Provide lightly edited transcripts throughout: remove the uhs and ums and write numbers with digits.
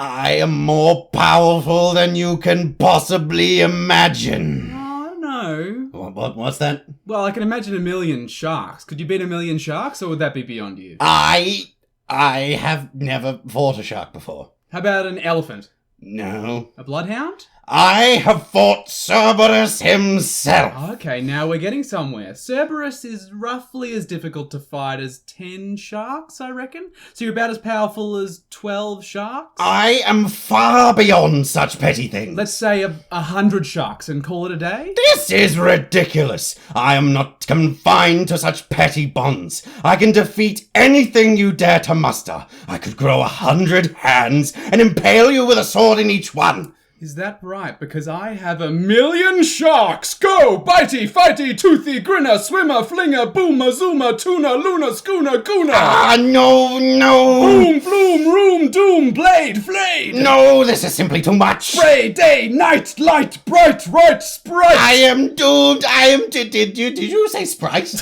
I am more powerful than you can possibly imagine. Oh, no. What's that? Well, I can imagine 1,000,000 sharks. Could you beat 1,000,000 sharks, or would that be beyond you? I have never fought a shark before. How about an elephant? No. A bloodhound? I have fought Cerberus himself. Okay, now we're getting somewhere. Cerberus is roughly as difficult to fight as 10 sharks, I reckon. So you're about as powerful as 12 sharks? I am far beyond such petty things. Let's say 100 sharks and call it a day? This is ridiculous. I am not confined to such petty bonds. I can defeat anything you dare to muster. I could grow 100 hands and impale you with a sword in each one. Is that right? Because I have 1,000,000 sharks! Go! Bitey, fighty, toothy, grinner, swimmer, flinger, boomer, zoomer, tuna, luna, schooner, gooner! Ah, no. Boom, bloom, room, doom, blade, flayed! No, this is simply too much. Spray, day, night, light, bright, right, sprite! I am doomed. Did you say Sprite?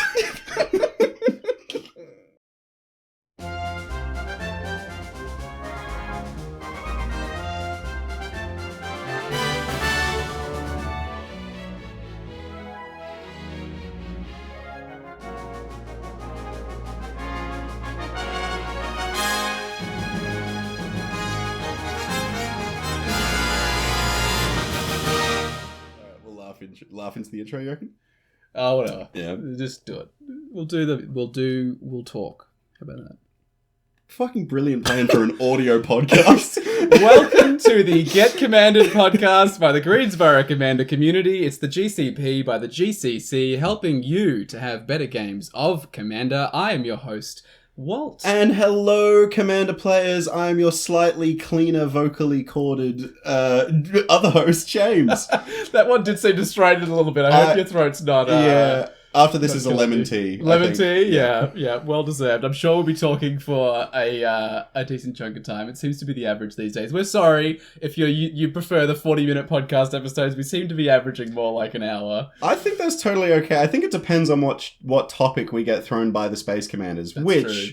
Laugh into the intro, you reckon? Oh, whatever. Yeah. Just do it. We'll talk. How about that? Fucking brilliant plan for an audio podcast. Welcome to the Get Commanded podcast by the Greensboro Commander community. It's the GCP by the GCC, helping you to have better games of Commander. I am your host, Walt. And hello, Commander players. I'm your slightly cleaner, vocally corded other host, James. That one did seem to strain it a little bit. I hope your throat's not... yeah. After this is a lemon tea. Lemon tea, yeah, well deserved. I'm sure we'll be talking for a decent chunk of time. It seems to be the average these days. We're sorry if you prefer the 40-minute podcast episodes. We seem to be averaging more like an hour. I think that's totally okay. I think it depends on what topic we get thrown by the Space Commanders, That's which true.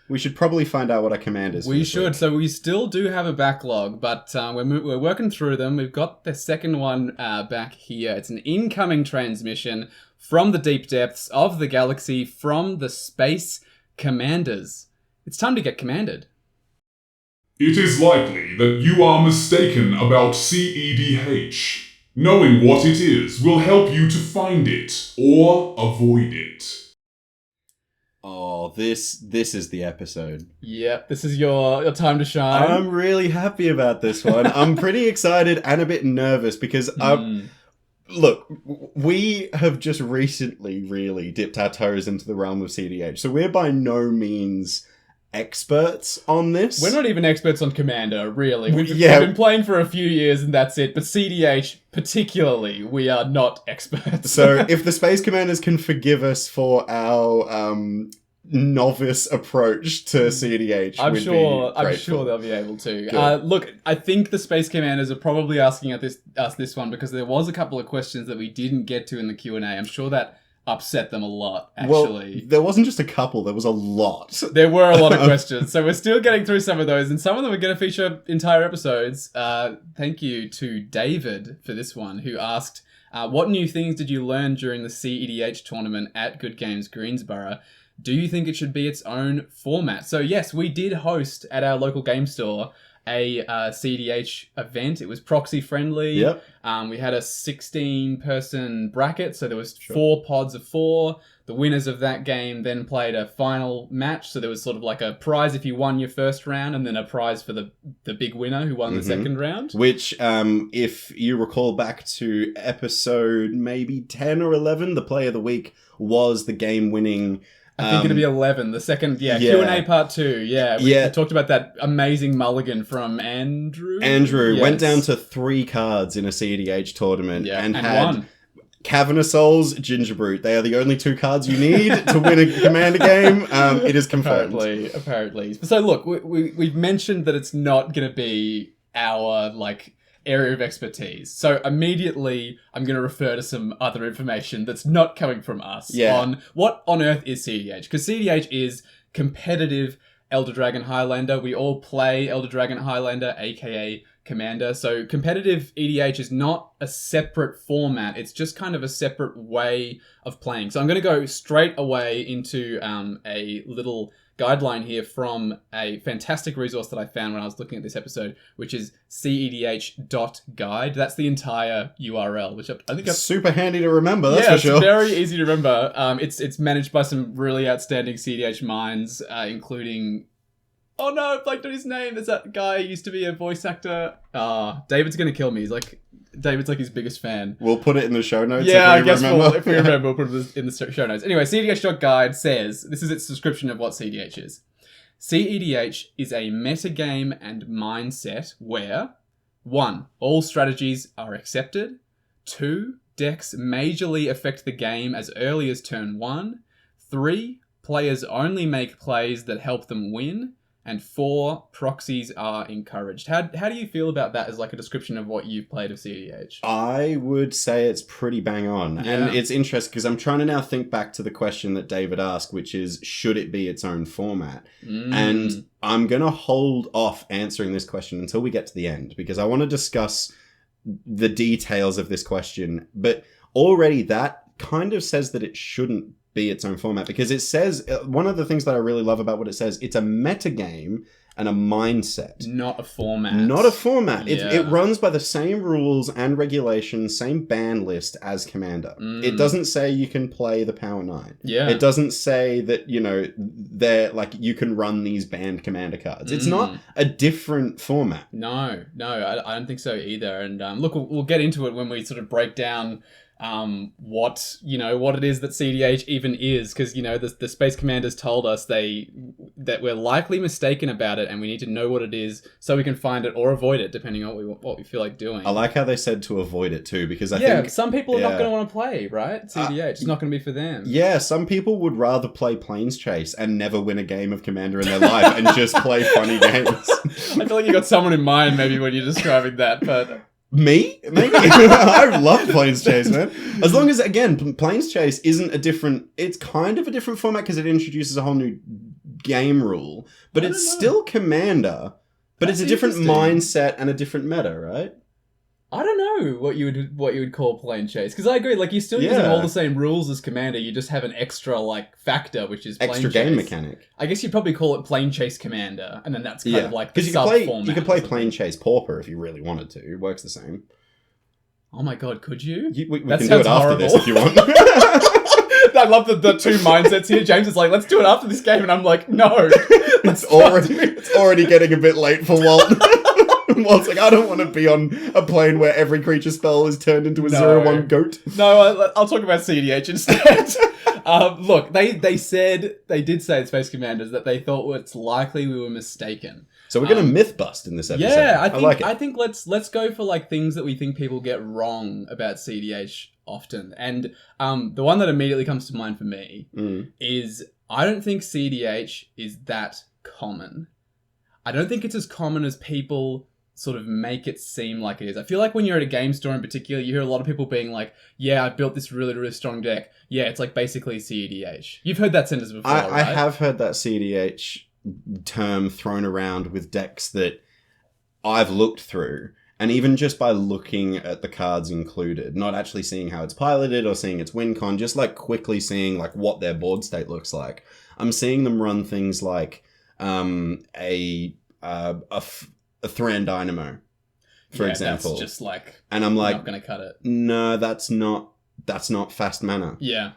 We should probably find out what our command is. We should. So we still do have a backlog, but we're working through them. We've got the second one back here. It's an incoming transmission from the deep depths of the galaxy from the Space Commanders. It's time to get commanded. It is likely that you are mistaken about cEDH. Knowing what it is will help you to find it or avoid it. Oh, this is the episode. Yep, this is your time to shine. I'm really happy about this one. I'm pretty excited and a bit nervous because look, we have just recently really dipped our toes into the realm of cEDH, so we're by no means experts on this. We're not even experts on Commander, really. We've been playing for a few years and that's it, but cEDH particularly, we are not experts. So if the Space Commanders can forgive us for our novice approach to cEDH, I'm we'd sure be grateful. they'll be able to. Look, I think the Space Commanders are probably asking us this one because there was a couple of questions that we didn't get to in the Q&A. I'm sure that upset them a lot, actually. Well, there wasn't just a couple, there was a lot. There were a lot of questions, so we're still getting through some of those, and some of them are going to feature entire episodes. Thank you to David for this one, who asked, what new things did you learn during the cEDH tournament at Good Games Greensboro? Do you think it should be its own format? So yes, we did host at our local game store a cEDH event. It was proxy friendly. Yep. We had a 16-person bracket, so there was 4 pods of 4. The winners of that game then played a final match, so there was sort of like a prize if you won your first round, and then a prize for the big winner who won the second round. Which, if you recall back to episode maybe 10 or 11, the play of the week was the game-winning... I think it'd be 11. The second, Q&A part 2. We talked about that amazing mulligan from Andrew. Andrew went down to 3 cards in a cEDH tournament and had won. Cavernous Souls, Gingerbrute. They are the only 2 cards you need to win a Commander game. It is confirmed. Apparently. So look, we've mentioned that it's not going to be our, area of expertise. So immediately I'm going to refer to some other information that's not coming from us on what on earth is cEDH. Because cEDH is competitive Elder Dragon Highlander. We all play Elder Dragon Highlander, aka Commander. So competitive EDH is not a separate format. It's just kind of a separate way of playing. So I'm going to go straight away into a little guideline here from a fantastic resource that I found when I was looking at this episode, which is cEDH.guide. That's the entire URL, which I think it's super handy to remember, that's for sure. It's very easy to remember. It's managed by some really outstanding cEDH minds, including... Oh no, I blanked on his name. There's that guy who used to be a voice actor. David's going to kill me. David's like his biggest fan. We'll put it in the show notes. Yeah, I guess if we remember, we'll put it in the show notes. Anyway, cEDH.guide says, this is its description of what cEDH is. cEDH is a metagame and mindset where 1. All strategies are accepted. 2. Decks majorly affect the game as early as turn 1. 3. Players only make plays that help them win. And 4, proxies are encouraged. How do you feel about that as like a description of what you've played of cEDH? I would say it's pretty bang on. Yeah. And it's interesting because I'm trying to now think back to the question that David asked, which is, should it be its own format? And I'm going to hold off answering this question until we get to the end, because I want to discuss the details of this question. But already that kind of says that it shouldn't be its own format, because it says, one of the things that I really love about what it says, it's a metagame and a mindset. Not a format. Not a format. Yeah. It runs by the same rules and regulations, same ban list as Commander. It doesn't say you can play the Power 9. Yeah. It doesn't say that, they're like, you can run these banned Commander cards. It's not a different format. No, I don't think so either. And look, we'll get into it when we sort of break down what it is that cEDH even is, because the Space Commanders told us that we're likely mistaken about it, and we need to know what it is so we can find it or avoid it, depending on what we feel like doing. I like how they said to avoid it too, because I think some people are not going to want to play, right? cEDH, it's not going to be for them. Yeah, some people would rather play Planes Chase and never win a game of Commander in their life and just play funny games. I feel like you got someone in mind maybe when you're describing that, but... Me? Maybe. I love Planes Chase, man. As long as, again, Planes Chase isn't it's kind of a different format because it introduces a whole new game rule, but it's still Commander, but it's a different mindset and a different meta, right? I don't know what you would call Plane Chase, because I agree, like, you're still using all the same rules as Commander, you just have an extra, like, factor, which is Plane extra Chase. game mechanic. I guess you'd probably call it Plane Chase Commander, and then that's kind of like the sub-format. You could play Plane Chase Pauper if you really wanted to. It works the same. Oh my god, could you? We can do it after this if you want. I love the two mindsets here. James is like, let's do it after this game, and I'm like, no. It's already getting a bit late for Walt. Walt's like, I don't want to be on a plane where every creature spell is turned into a 0/1 goat. No, I'll talk about cEDH instead. Look, they did say at Space Commanders that they thought it's likely we were mistaken. So we're going to myth bust in this episode. Yeah, I think let's go for like things that we think people get wrong about cEDH often. And the one that immediately comes to mind for me is I don't think cEDH is that common. I don't think it's as common as people sort of make it seem like it is. I feel like when you're at a game store in particular, you hear a lot of people being like, yeah, I built this really, really strong deck. Yeah, it's like basically cEDH. You've heard that sentence before, right? I have heard that cEDH term thrown around with decks that I've looked through. And even just by looking at the cards included, not actually seeing how it's piloted or seeing its win con, just like quickly seeing like what their board state looks like. I'm seeing them run things like a Thran Dynamo, for example. That's just like, and I'm like, not going to cut it. No, that's not fast mana. Yeah.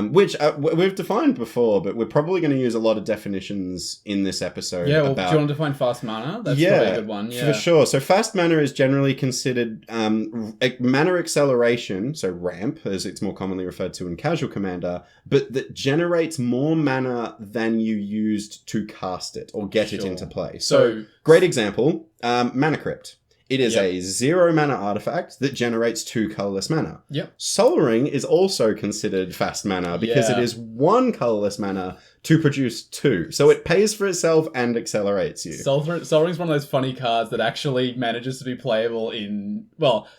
Which we've defined before, but we're probably going to use a lot of definitions in this episode. Yeah, well, do you want to define fast mana? That's probably a good one. Yeah, for sure. So fast mana is generally considered mana acceleration, so ramp, as it's more commonly referred to in Casual Commander, but that generates more mana than you used to cast it or get it into play. So great example, Mana Crypt. It is a 0 mana artifact that generates 2 colorless mana. Yep. Soul Ring is also considered fast mana because it is 1 colorless mana to produce 2. So it pays for itself and accelerates you. Soul Ring is one of those funny cards that actually manages to be playable in, well,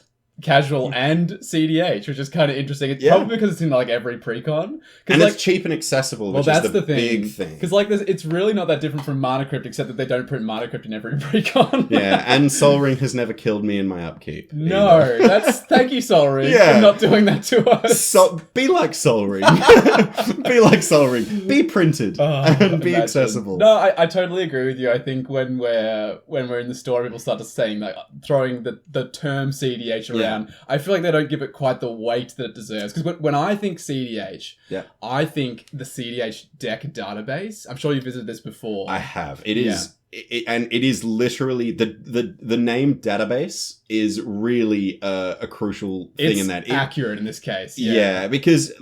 casual and cEDH, which is kind of interesting. It's Yeah. probably because it's in like every precon. And like, it's cheap and accessible, well, which that's is the thing. big thing. Because like, it's really not that different from Mana Crypt, except that they don't print Mana Crypt in every precon. Yeah, and Sol Ring has never killed me in my upkeep. No, either. thank you, Sol Ring, Yeah. for not doing that to us. Be like Sol Ring. Be like Sol Ring. Be printed and be Imagine. accessible. No, I totally agree with you. I think when we're in the store, people start to saying like throwing the term cEDH around. I feel like they don't give it quite the weight that it deserves. Because when I think cEDH, I think the cEDH deck database. I'm sure you visited this before. I have. It is. And it is literally the name database is really a crucial thing in that. It's accurate in this case. Yeah, because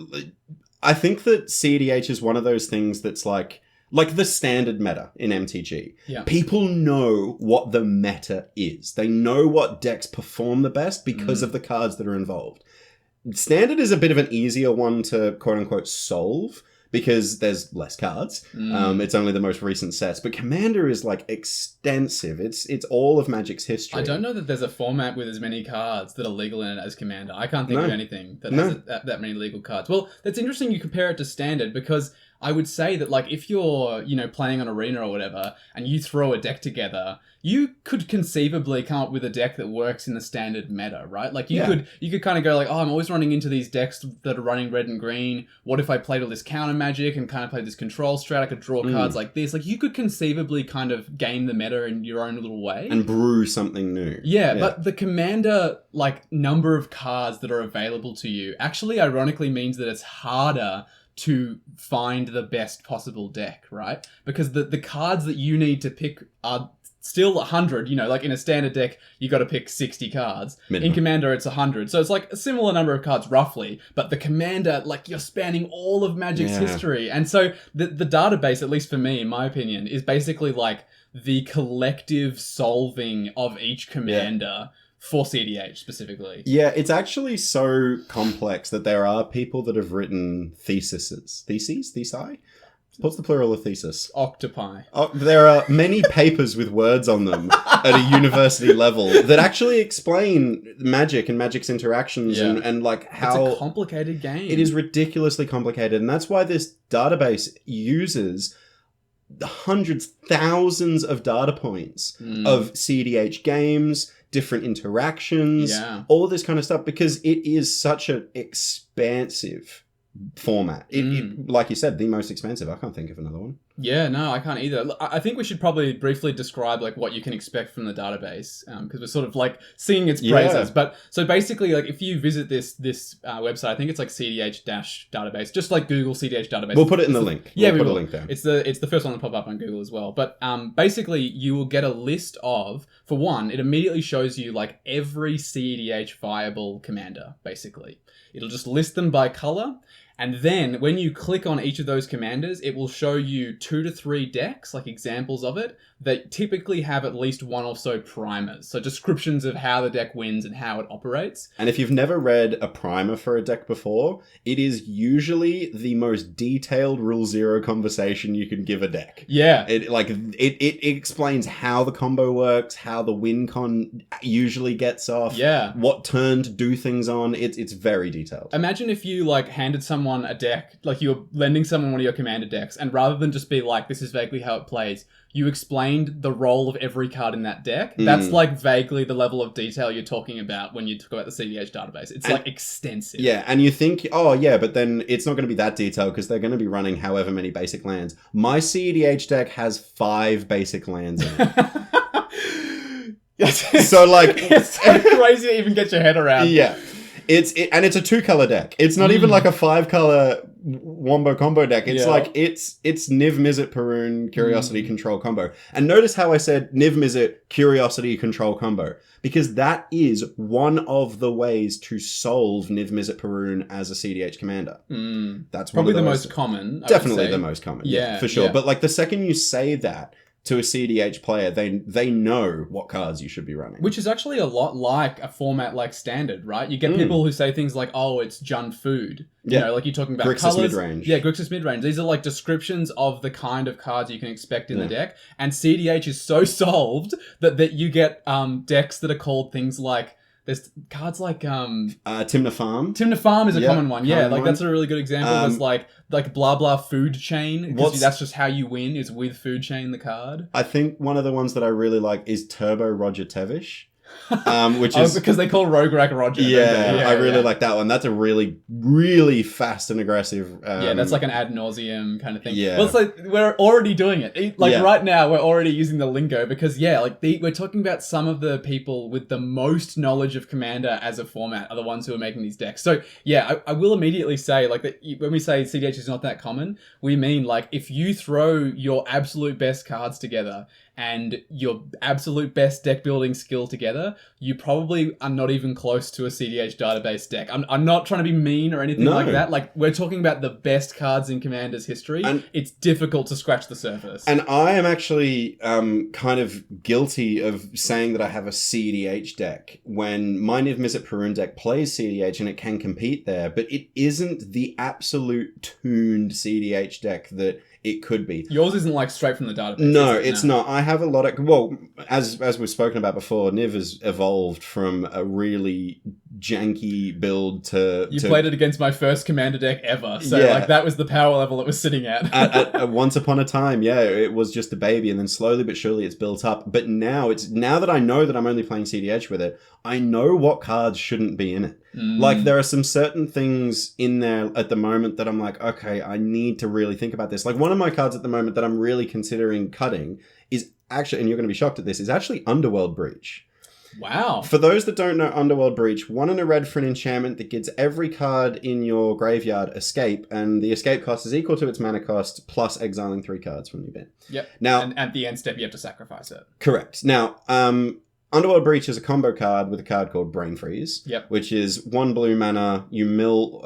I think that cEDH is one of those things that's like the standard meta in MTG. Yeah. People know what the meta is. They know what decks perform the best because of the cards that are involved. Standard is a bit of an easier one to quote unquote solve, because there's less cards. It's only the most recent sets. But Commander is like extensive. It's all of Magic's history. I don't know that there's a format with as many cards that are legal in it as Commander. I can't think of anything that has that many legal cards. Well, that's interesting you compare it to Standard, because I would say that like if you're, playing on Arena or whatever, and you throw a deck together, you could conceivably come up with a deck that works in the Standard meta, right? Like you could kind of go like, oh, I'm always running into these decks that are running red and green. What if I played all this counter magic and kind of played this control strat? I could draw cards like this. Like you could conceivably kind of game the meta in your own little way. And brew something new. Yeah, but the Commander like number of cards that are available to you actually ironically means that it's harder to find the best possible deck, right? Because the cards that you need to pick are still 100, like in a standard deck, you got to pick 60 cards. Minimum. In Commander, it's 100. So it's like a similar number of cards roughly, but the Commander, like you're spanning all of Magic's history. And so the database, at least for me, in my opinion, is basically like the collective solving of each Commander for cEDH specifically. Yeah, it's actually so complex that there are people that have written theses? Thesi? What's the plural of thesis? Octopi. There are many papers with words on them at a university level that actually explain Magic and Magic's interactions and like how... It's a complicated game. It is ridiculously complicated, and that's why this database uses hundreds, thousands of data points of cEDH games, different interactions, all this kind of stuff, because it is such an expansive format. It, like you said, the most expensive. I can't think of another one. Yeah, no, I can't either. I think we should probably briefly describe like what you can expect from the database, because we're sort of like singing its praises. But so basically, like if you visit this website, I think it's like cEDH-database, just like Google cEDH database. We'll put it in the link. Yeah, we'll put a link there. It's the first one to pop up on Google as well. But basically, you will get a list of, for one, it immediately shows you like every cEDH viable commander. Basically, it'll just list them by color. And then when you click on each of those commanders, it will show you 2 to 3 decks, like examples of it, that typically have at least one or so primers. So descriptions of how the deck wins and how it operates. And if you've never read a primer for a deck before, it is usually the most detailed Rule Zero conversation you can give a deck. Yeah. It explains how the combo works, how the win con usually gets off, what turn to do things on. It's very detailed. Imagine if you like handed someone a deck, like you're lending someone one of your commander decks, and rather than just be like, this is vaguely how it plays, you explained the role of every card in that deck. That's like vaguely the level of detail you're talking about when you talk about the cEDH database. It's like extensive. Yeah, and you think, but then it's not going to be that detailed because they're going to be running however many basic lands. My cEDH deck has 5 basic lands in it. So like... it's so crazy to even get your head around. Yeah. It's a 2-color deck. It's not even like a 5-color wombo combo deck. It's like it's Niv Mizzet Perun Curiosity Control combo. And notice how I said Niv Mizzet Curiosity Control combo, because that is one of the ways to solve Niv Mizzet Perun as a cEDH commander. That's probably one of the most common. Definitely the most common. Yeah, for sure. Yeah. But like the second you say that to a cEDH player, they know what cards you should be running. Which is actually a lot like a format like Standard, right? You get people who say things like, oh, it's Jund Food. You know, like you're talking about Grixis colors. midrange. Yeah, Grixis midrange. These are like descriptions of the kind of cards you can expect in the deck. And cEDH is so solved that you get decks that are called things like There's cards like Timna Farm. Timna Farm is a Yep, common one. Yeah, common like one. that's a really good example. There's like blah blah food chain, because that's just how you win, is with food chain the card. I think one of the ones that I really like is Turbo Roger Tevish. Which is because they call Roguerack Roger. Yeah, I really like that one. That's a really, really fast and aggressive. That's like an ad nauseum kind of thing. Yeah. Well, it's like we're already doing it. Like Yeah. right now, we're already using the lingo because we're talking about some of the people with the most knowledge of Commander as a format are the ones who are making these decks. So yeah, I will immediately say like that when we say cEDH is not that common, we mean like if you throw your absolute best cards together and your absolute best deck building skill together, you probably are not even close to a cEDH database deck. I'm not trying to be mean or anything like that. Like, we're talking about the best cards in Commander's history. And it's difficult to scratch the surface. And I am actually kind of guilty of saying that I have a cEDH deck when my Niv Mizzet Perun deck plays cEDH and it can compete there, but it isn't the absolute tuned cEDH deck that it could be. Yours isn't like straight from the database. No, it's not. I have a lot of... Well, as we've spoken about before, Niv has evolved from a really janky build to... You played it against my first Commander deck ever. So like that was the power level it was sitting at. at once upon a time, yeah, it was just a baby, and then slowly but surely it's built up. But now that I know that I'm only playing cEDH with it, I know what cards shouldn't be in it. Like, there are some certain things in there at the moment that I'm like, okay, I need to really think about this. Like, one of my cards at the moment that I'm really considering cutting is actually, and you're going to be shocked at this, is actually Underworld Breach. Wow. For those that don't know Underworld Breach, 1 and a red for an enchantment that gives every card in your graveyard escape, and the escape cost is equal to its mana cost, plus exiling 3 cards from your bin. Yep. Now, and at the end step, you have to sacrifice it. Correct. Now, Underworld Breach is a combo card with a card called Brain Freeze, which is 1 blue mana, you mill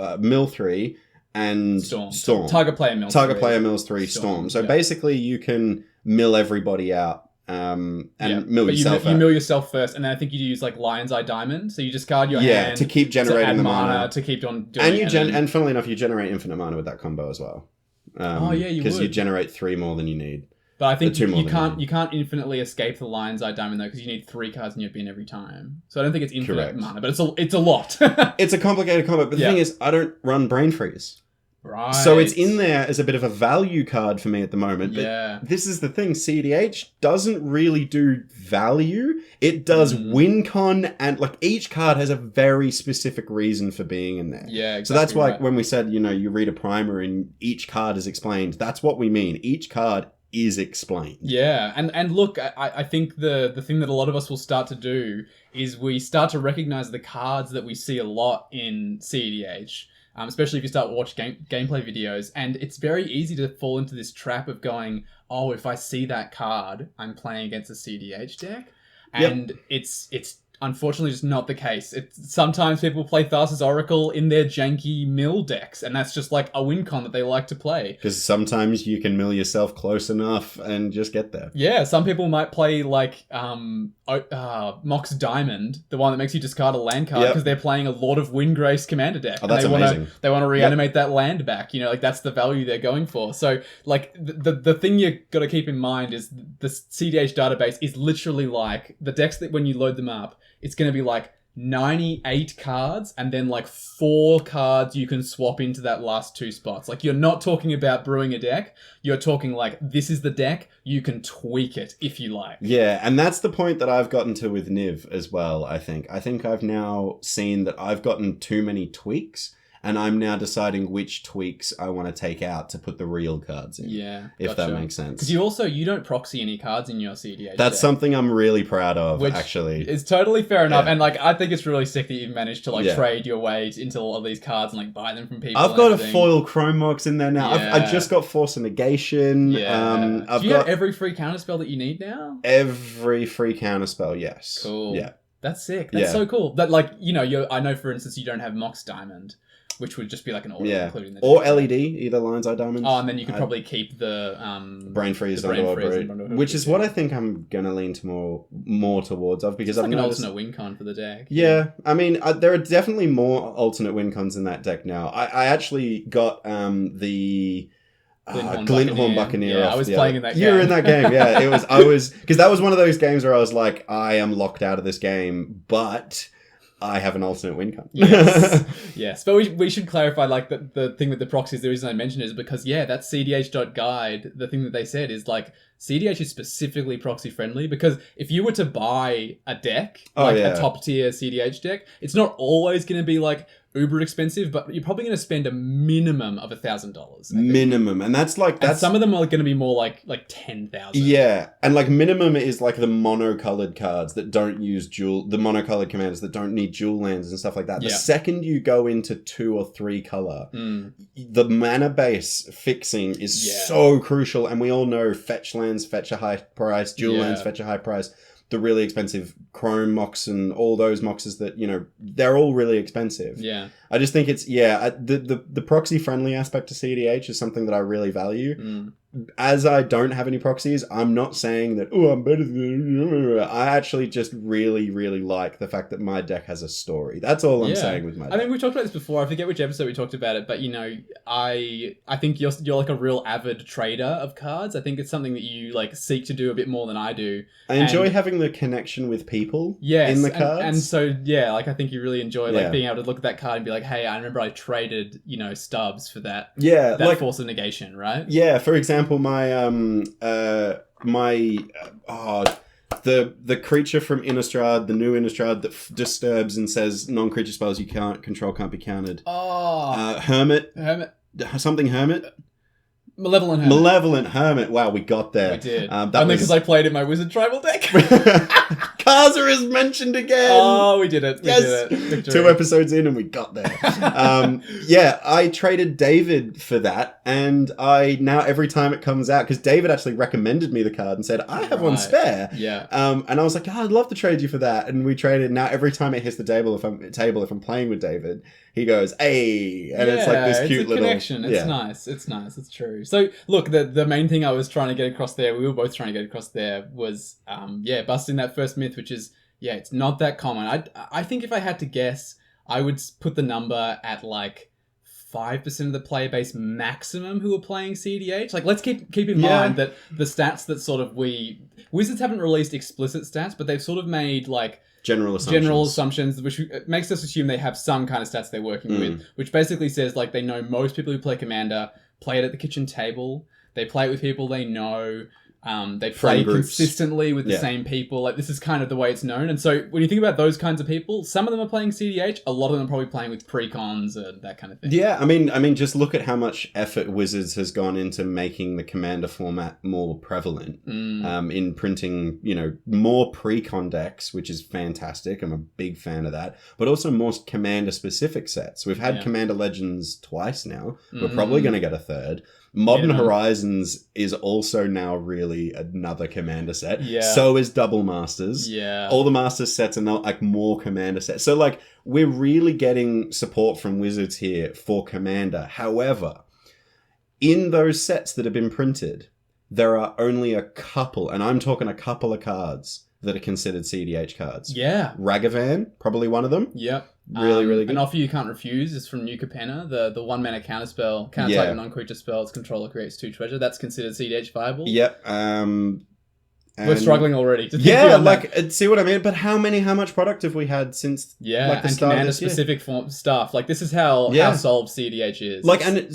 3, and Storm. Target player mills Target player mills 3 Storm. So basically you can mill everybody out and mill yourself out. You mill yourself first, and then I think you use like Lion's Eye Diamond, so you discard your hand to keep generating the mana. To keep on doing it. And funnily enough, you generate infinite mana with that combo as well. Because you generate 3 more than you need. But I think you can't infinitely escape the Lion's Eye Diamond though, because you need 3 cards in your bin every time. So I don't think it's infinite mana, but it's a lot. It's a complicated combo, but the thing is, I don't run Brain Freeze. Right. So it's in there as a bit of a value card for me at the moment. But this is the thing, cEDH doesn't really do value. It does win con, and like each card has a very specific reason for being in there. Yeah, exactly. So that's why when we said, you read a primer and each card is explained, that's what we mean. Each card is explained. Yeah, and look, I think the thing that a lot of us will start to do is we start to recognize the cards that we see a lot in cEDH, especially if you start watching gameplay videos, and it's very easy to fall into this trap of going, oh, if I see that card, I'm playing against a cEDH deck, and it's unfortunately just not the case. Sometimes people play Thassa's Oracle in their janky mill decks, and that's just like a win con that they like to play. Because sometimes you can mill yourself close enough and just get there. Yeah, some people might play like Mox Diamond, the one that makes you discard a land card, because they're playing a Lord of Windgrace Commander deck. Oh, that's amazing. They want to reanimate that land back. Like that's the value they're going for. So like the thing you got to keep in mind is the cEDH database is literally like the decks that when you load them up, it's going to be like 98 cards and then like 4 cards you can swap into that last 2 spots. Like you're not talking about brewing a deck. You're talking like, this is the deck. You can tweak it if you like. Yeah, and that's the point that I've gotten to with Niv as well, I think. I think I've now seen that I've gotten too many tweaks, and I'm now deciding which tweaks I want to take out to put the real cards in. Yeah, if that makes sense. Because you don't proxy any cards in your cEDH That's deck. something I'm really proud of, actually. It's totally fair enough. And like, I think it's really sick that you've managed to like trade your way into all of these cards and like buy them from people. I've got a foil Chrome Mox in there now. Yeah. I've just got Force of Negation. Yeah. Do you have every free counterspell that you need now? Every free counterspell, yes. Cool. Yeah. That's sick. That's so cool. That like, I know for instance you don't have Mox Diamond, which would just be like an order including the or LED, either Lion's Eye Diamonds. Oh, and then you could probably keep the Brain Freeze Underworld, which is what I think I'm gonna lean to more towards because I've like an alternate win con for the deck. Yeah, I mean there are definitely more alternate win cons in that deck now. I actually got the Glinthorn Buccaneer. Yeah, I was playing in that game. You were in that game, yeah. I was because that was one of those games where I was like, I am locked out of this game, but I have an alternate win con. Yes. Yes. But we should clarify, like, the thing with the proxies, the reason I mentioned is because, yeah, that cEDH.guide, the thing that they said is, like, cEDH is specifically proxy friendly, because if you were to buy a deck, a top tier cEDH deck, it's not always going to be, like, uber expensive, but you're probably going to spend a minimum of $1,000. Minimum. And that's like... And some of them are going to be more like 10,000. Yeah. And like minimum is like the monocolored cards that don't use the monocolored commanders that don't need dual lands and stuff like that. The second you go into 2 or 3 color, the mana base fixing is so crucial. And we all know fetch lands fetch a high price, dual lands fetch a high price. The really expensive Chrome mocks and all those moxes that, you know, they're all really expensive. Yeah. I just think it's, the proxy friendly aspect to cEDH is something that I really value. As I don't have any proxies, I'm not saying that, oh, I'm better than... I actually just really, really like the fact that my deck has a story. That's all I'm saying with my deck. I mean, we talked about this before. I forget which episode we talked about it, but, you know, I think you're like a real avid trader of cards. I think it's something that you, like, seek to do a bit more than I do. I enjoy having the connection with people in the cards. And so, yeah, like, I think you really enjoy, like, being able to look at that card and be like, hey, I remember I traded, you know, stubs for that. Yeah. That Force of Negation, right? Yeah, for example, my the creature from Innistrad, the new Innistrad that disturbs and says non-creature spells you can't control can't be countered. Hermit. Malevolent Hermit. Wow, we got there. We did. Only because I played in my Wizard Tribal deck. Kaza is mentioned again. Oh, we did it. Yes. Victory. 2 episodes in and we got there. I traded David for that, and I now every time it comes out, because David actually recommended me the card and said, I have one spare. Yeah. And I was like, I'd love to trade you for that. And we traded. Now every time it hits the table, if I'm playing with David, he goes, hey, and it's like this cute little connection. It's nice. It's nice. It's true. So look, the main thing I was trying to get across there, we were both trying to get across there, was busting that first myth, which is it's not that common. I think if I had to guess, I would put the number at like 5% of the player base maximum who are playing cEDH. Like, let's keep in mind that the stats that sort of Wizards haven't released explicit stats, but they've sort of made like general assumptions, which makes us assume they have some kind of stats they're working with, which basically says, like, they know most people who play Commander play it at the kitchen table. They play it with people they know. They play consistently with the same people. Like, this is kind of the way it's known. And so when you think about those kinds of people, some of them are playing cEDH. A lot of them are probably playing with precons and that kind of thing. Yeah, I mean, just look at how much effort Wizards has gone into making the Commander format more prevalent. In printing, you know, more precon decks, which is fantastic. I'm a big fan of that. But also more Commander-specific sets. We've had Commander Legends twice now. We're probably going to get a third. Modern Horizons is also now really another Commander set. Yeah. So is Double Masters. Yeah. All the Masters sets are now like more Commander sets. So like we're really getting support from Wizards here for Commander. However, in those sets that have been printed, there are only a couple, and I'm talking a couple of cards that are considered cEDH cards. Yeah. Ragavan, probably one of them. Yep. Really good. An offer you can't refuse is from New Capenna, the 1-mana counterspell. Counter-type non-creature spells, controller creates 2 treasure. That's considered cEDH viable. Yep. We're struggling already to think see what I mean? But how much product have we had since like the and start Commander specific stuff. Like, this is how solved cEDH is. Like, and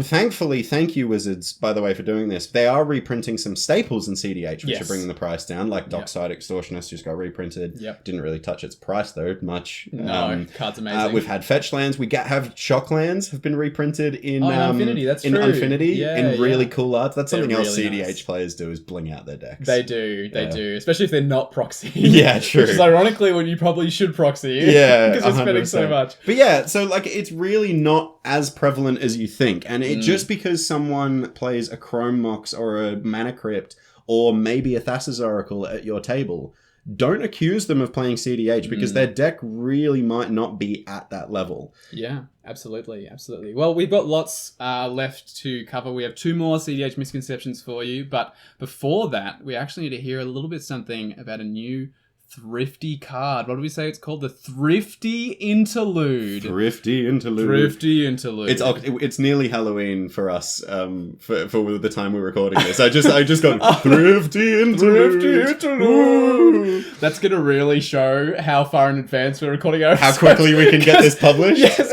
thankfully, thank you Wizards, by the way, for doing this. They are reprinting some staples in cEDH, which are bringing the price down, like Dockside Extortionist just got reprinted. Didn't really touch its price though much. No, card's amazing. We've had fetch lands. We have shock lands have been reprinted in Infinity. That's true. In Infinity in really cool art. That's something else really cEDH players do, is bling out their decks. They do, especially if they're not proxy. Yeah, true. Which is ironically when you probably should proxy. Yeah, because you're spending so much. But so like it's really not as prevalent as you think, and it just because someone plays a Chrome Mox or a Mana Crypt or maybe a Thassa's Oracle at your table, don't accuse them of playing cEDH because their deck really might not be at that level. Yeah, absolutely. Well, we've got lots left to cover. We have 2 more cEDH misconceptions for you, but before that, we actually need to hear a little bit something about a new thrifty card. What do we say it's called? The Thrifty Interlude. Thrifty Interlude. Thrifty Interlude. It's nearly Halloween for us. For the time we're recording this, I just got Thrifty Interlude. Thrifty Interlude. That's gonna really show how far in advance we're recording our episodes. How quickly we can get this published. Yes,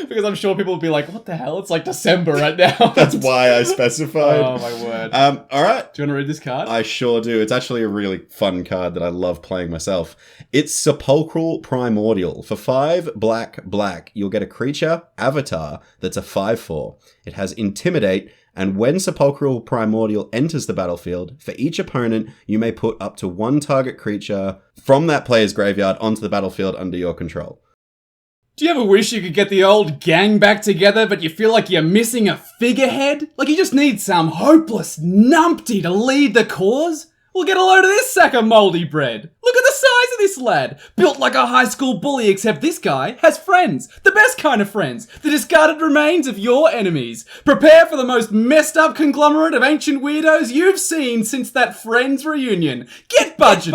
because I'm sure people will be like, "What the hell? It's like December right now." That's why I specified. Oh my word. All right. Do you want to read this card? I sure do. It's actually a really fun card that I love playing myself. It's Sepulchral Primordial. For 5 black, you'll get a creature, Avatar, that's a 5/4. It has Intimidate, and when Sepulchral Primordial enters the battlefield, for each opponent, you may put up to 1 target creature from that player's graveyard onto the battlefield under your control. Do you ever wish you could get the old gang back together, but you feel like you're missing a figurehead? Like you just need some hopeless numpty to lead the cause? Well, get a load of this sack of mouldy bread. Look at the size of this lad. Built like a high school bully, except this guy has friends. The best kind of friends. The discarded remains of your enemies. Prepare for the most messed up conglomerate of ancient weirdos you've seen since that Friends reunion. Get budget.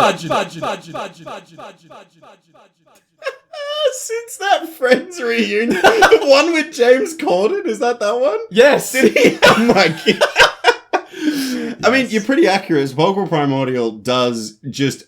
Since that Friends reunion, the one with James Corden, is that one? Yes. Did he? Oh my god. I mean, you're pretty accurate. Sepulchral Primordial does just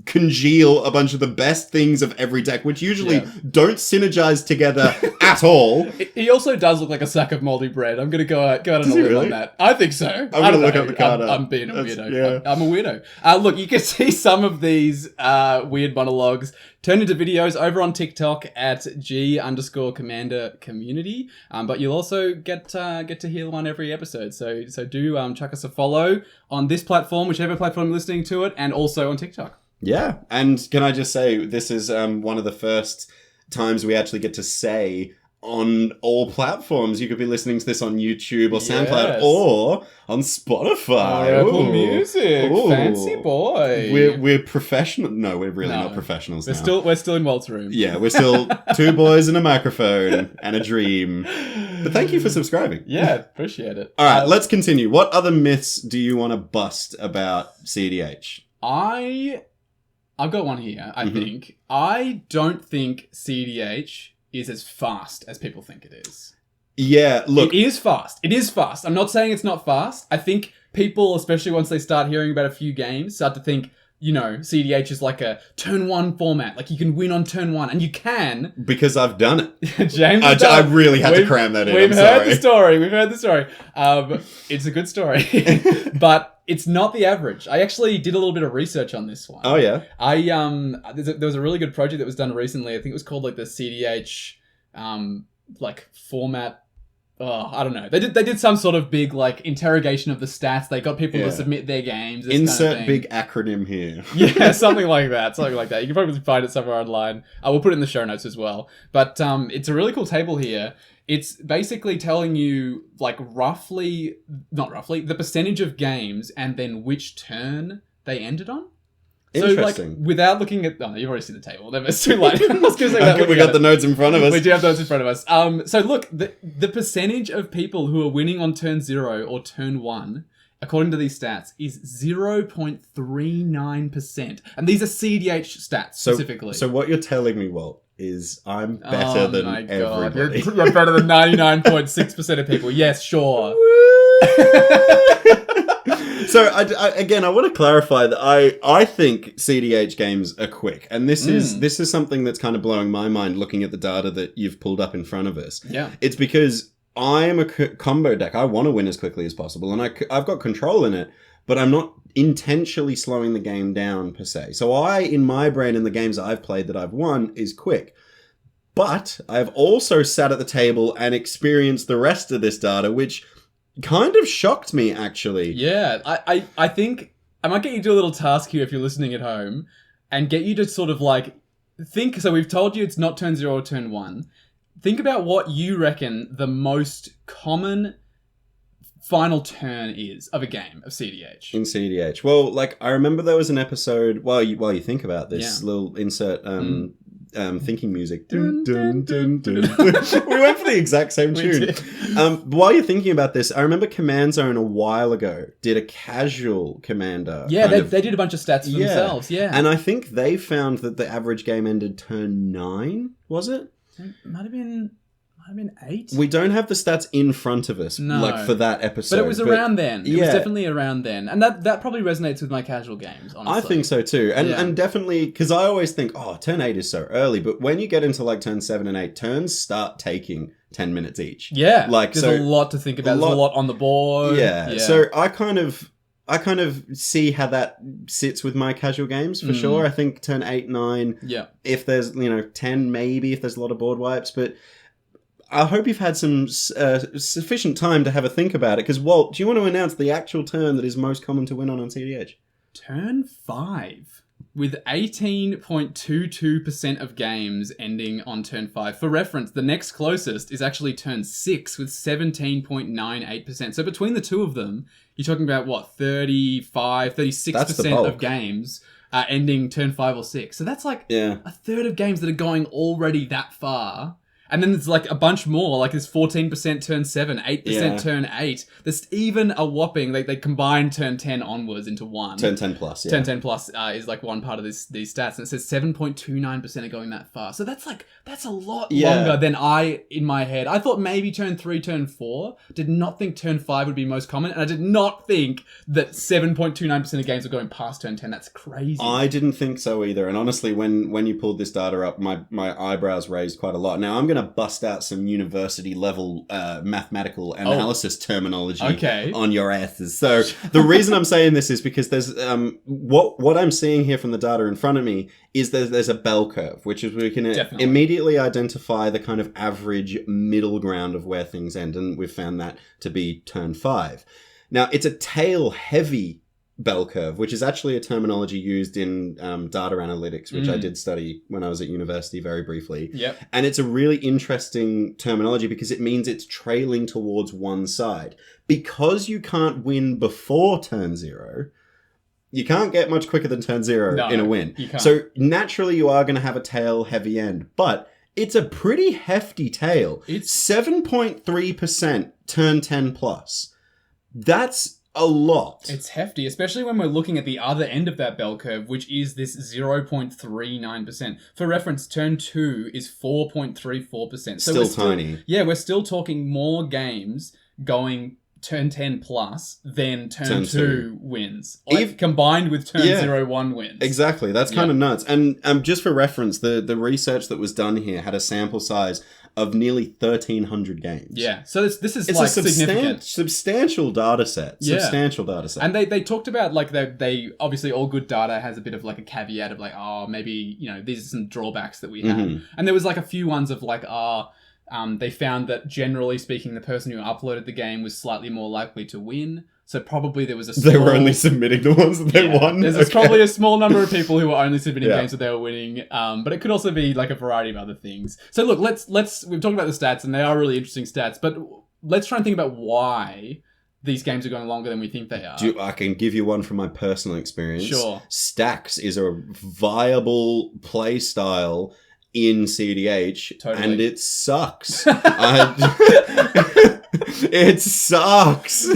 congeal a bunch of the best things of every deck, which usually don't synergize together at all. He also does look like a sack of moldy bread. I'm going to go out on a limb on that. I think so. I'm going to look up the card. I'm being a weirdo. Yeah. I'm a weirdo. Look, you can see some of these weird monologues turned into videos over on TikTok at G_Commander Community. But you'll also get to hear one every episode. So do chuck us a follow on this platform, whichever platform you're listening to it, and also on TikTok. Yeah, and can I just say, this is one of the first times we actually get to say on all platforms. You could be listening to this on YouTube or SoundCloud or on Spotify. Or Apple Music. Ooh. Fancy boy. We're professional. No, we're really not professionals now. We're still in Walt's room. Yeah, we're still 2 boys and a microphone and a dream. But thank you for subscribing. Yeah, appreciate it. All right, let's continue. What other myths do you want to bust about cEDH? I've got one here, I think. I don't think cEDH is as fast as people think it is. Yeah, look. It is fast. I'm not saying it's not fast. I think people, especially once they start hearing about a few games, start to think, cEDH is like a turn 1 format. Like you can win on turn 1, and you can. Because I've done it. James, I really had to cram that in. We've heard the story. It's a good story. But it's not the average. I actually did a little bit of research on this one. Oh, yeah? There was a really good project that was done recently. I think it was called like the cEDH format. Oh, I don't know. They did some sort of big interrogation of the stats. They got people to submit their games. Insert kind of big acronym here. Yeah, something like that. You can probably find it somewhere online. We'll put it in the show notes as well. But it's a really cool table here. It's basically telling you the percentage of games and then which turn they ended on. Interesting. So, without looking at... Oh, you've already seen the table. It's too late. I was going to say we got the notes in front of us. We do have notes in front of us. So, look, the percentage of people who are winning on turn 0 or turn 1, according to these stats, is 0.39%. And these are cEDH stats, specifically. So what you're telling me, Walt, is I'm better than everybody. You're better than 99.6% of people. Yes, sure. So I want to clarify that I think cEDH games are quick, and this is something that's kind of blowing my mind looking at the data that you've pulled up in front of us. Yeah, it's because I am a combo deck. I want to win as quickly as possible, and I've got control in it, but I'm not intentionally slowing the game down per se. So in my brain, in the games that I've played that I've won, is quick. But I've also sat at the table and experienced the rest of this data, which kind of shocked me, actually. Yeah, I think I might get you to do a little task here if you're listening at home and get you to sort of think. So we've told you it's not turn 0 or turn 1. Think about what you reckon the most common final turn is of a game of cEDH. In cEDH. Well, I remember there was an episode, while you think about this, little insert thinking music. Dun, dun, dun, dun. We went for the exact same tune. While you're thinking about this, I remember Command Zone a while ago did a casual commander. Yeah, they did a bunch of stats for themselves, yeah. And I think they found that the average game ended turn 9, was it? It might have been 8. We don't have the stats in front of us, No. like for that episode. But it was around then. It was Yeah. definitely around then. And that probably resonates with my casual games, honestly. I think so too. And Yeah. and definitely, because I always think, turn 8 is so early. But when you get into like turn 7 and 8, turns start taking 10 minutes each. Yeah. Like, there's so, a lot to think about. There's a lot on the board. Yeah. So I kind of see how that sits with my casual games for sure. I think turn 8, 9, Yeah. if there's, 10 maybe, if there's a lot of board wipes. But I hope you've had some sufficient time to have a think about it. Because, Walt, do you want to announce the actual turn that is most common to win on cEDH? Turn 5. With 18.22% of games ending on turn 5. For reference, the next closest is actually turn 6 with 17.98%. So between the two of them, you're talking about, 36% of games ending turn 5 or 6. So that's like a third of games that are going already that far. And then there's like a bunch more, like there's 14% turn 7, 8% turn 8. There's even a whopping, they combine turn 10 onwards into one. Turn 10 plus, yeah. Turn 10 plus is like one part of these stats. And it says 7.29% are going that far. So that's a lot longer than in my head. I thought maybe turn 3, turn 4. Did not think turn 5 would be most common. And I did not think that 7.29% of games are going past turn 10. That's crazy. I didn't think so either. And honestly, when you pulled this data up, my eyebrows raised quite a lot. Now, I'm going to bust out some university level mathematical analysis terminology on your asses. So the reason I'm saying this is because there's what I'm seeing here from the data in front of me is there's a bell curve, which is we can immediately identify the kind of average middle ground of where things end, and we've found that to be turn 5. Now, it's a tail heavy bell curve, which is actually a terminology used in data analytics, which I did study when I was at university very briefly. Yep. And it's a really interesting terminology because it means it's trailing towards one side. Because you can't win before turn 0, you can't get much quicker than turn 0 in a win. You can't. So naturally you are going to have a tail heavy end, but it's a pretty hefty tail. It's 7.3% turn 10 plus. That's a lot. It's hefty, especially when we're looking at the other end of that bell curve, which is this 0.39%. For reference, turn 2 is 4.34%. So still tiny. Yeah, we're still talking more games going turn 10 plus than turn 2 wins. Like, combined with turn 0-1 wins. Exactly. That's kind of nuts. And just for reference, the research that was done here had a sample size of nearly 1,300 games. Yeah. So this is it's like a significant. Substantial data set. Yeah. Substantial data set. And they talked about like they obviously all good data has a bit of like a caveat of like, maybe, these are some drawbacks that we have. And there was like a few ones of like, they found that generally speaking, the person who uploaded the game was slightly more likely to win. So probably there was a small... They were only submitting the ones that they won? There's probably a small number of people who were only submitting games that they were winning. But it could also be like a variety of other things. So look, we've talked about the stats and they are really interesting stats, but let's try and think about why these games are going longer than we think they are. I can give you one from my personal experience. Sure. Stacks is a viable play style in cEDH, and it sucks. It sucks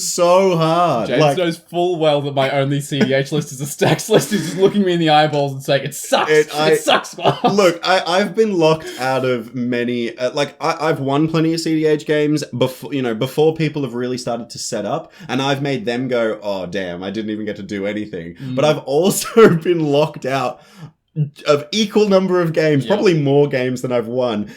so hard. James knows full well that my only cEDH list is a stacks list. He's just looking me in the eyeballs and saying, it sucks. It sucks, Mark. Look, I've been locked out of many... I've won plenty of cEDH games before people have really started to set up, and I've made them go, oh, damn, I didn't even get to do anything. But I've also been locked out of equal number of games, probably more games than I've won,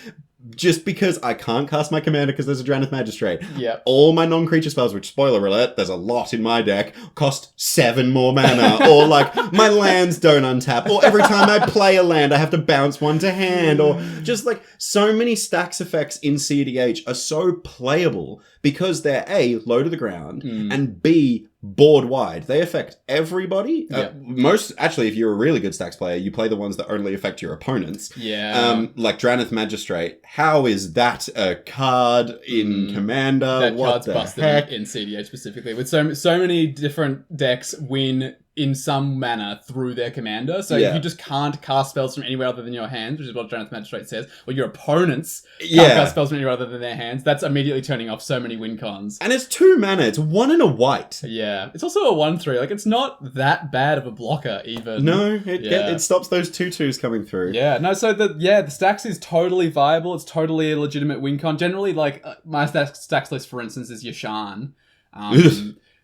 just because I can't cast my commander because there's a Drannith Magistrate. Yep. All my non-creature spells, which, spoiler alert, there's a lot in my deck, cost 7 more mana. Or, my lands don't untap. Or every time I play a land, I have to bounce one to hand. Or just, so many stacks effects in cEDH are so playable because they're A, low to the ground, and B, board wide. They affect everybody. If you're a really good stacks player, you play the ones that only affect your opponents. Yeah. Like Drannith Magistrate. How is that a card in Commander? That what card's the busted heck? in cEDH specifically. With so many different decks win in some manner through their commander. So if you just can't cast spells from anywhere other than your hands, which is what Jonathan Magistrate says, or your opponents can't cast spells from anywhere other than their hands, that's immediately turning off so many win cons. And it's 2 mana. It's 1 and a white. Yeah. It's also a 1/3. Like, it's not that bad of a blocker, even. No, it stops those 2/2s coming through. Yeah, no, so the stacks is totally viable. It's totally a legitimate win con. Generally, like, my stacks list, for instance, is Yasharn.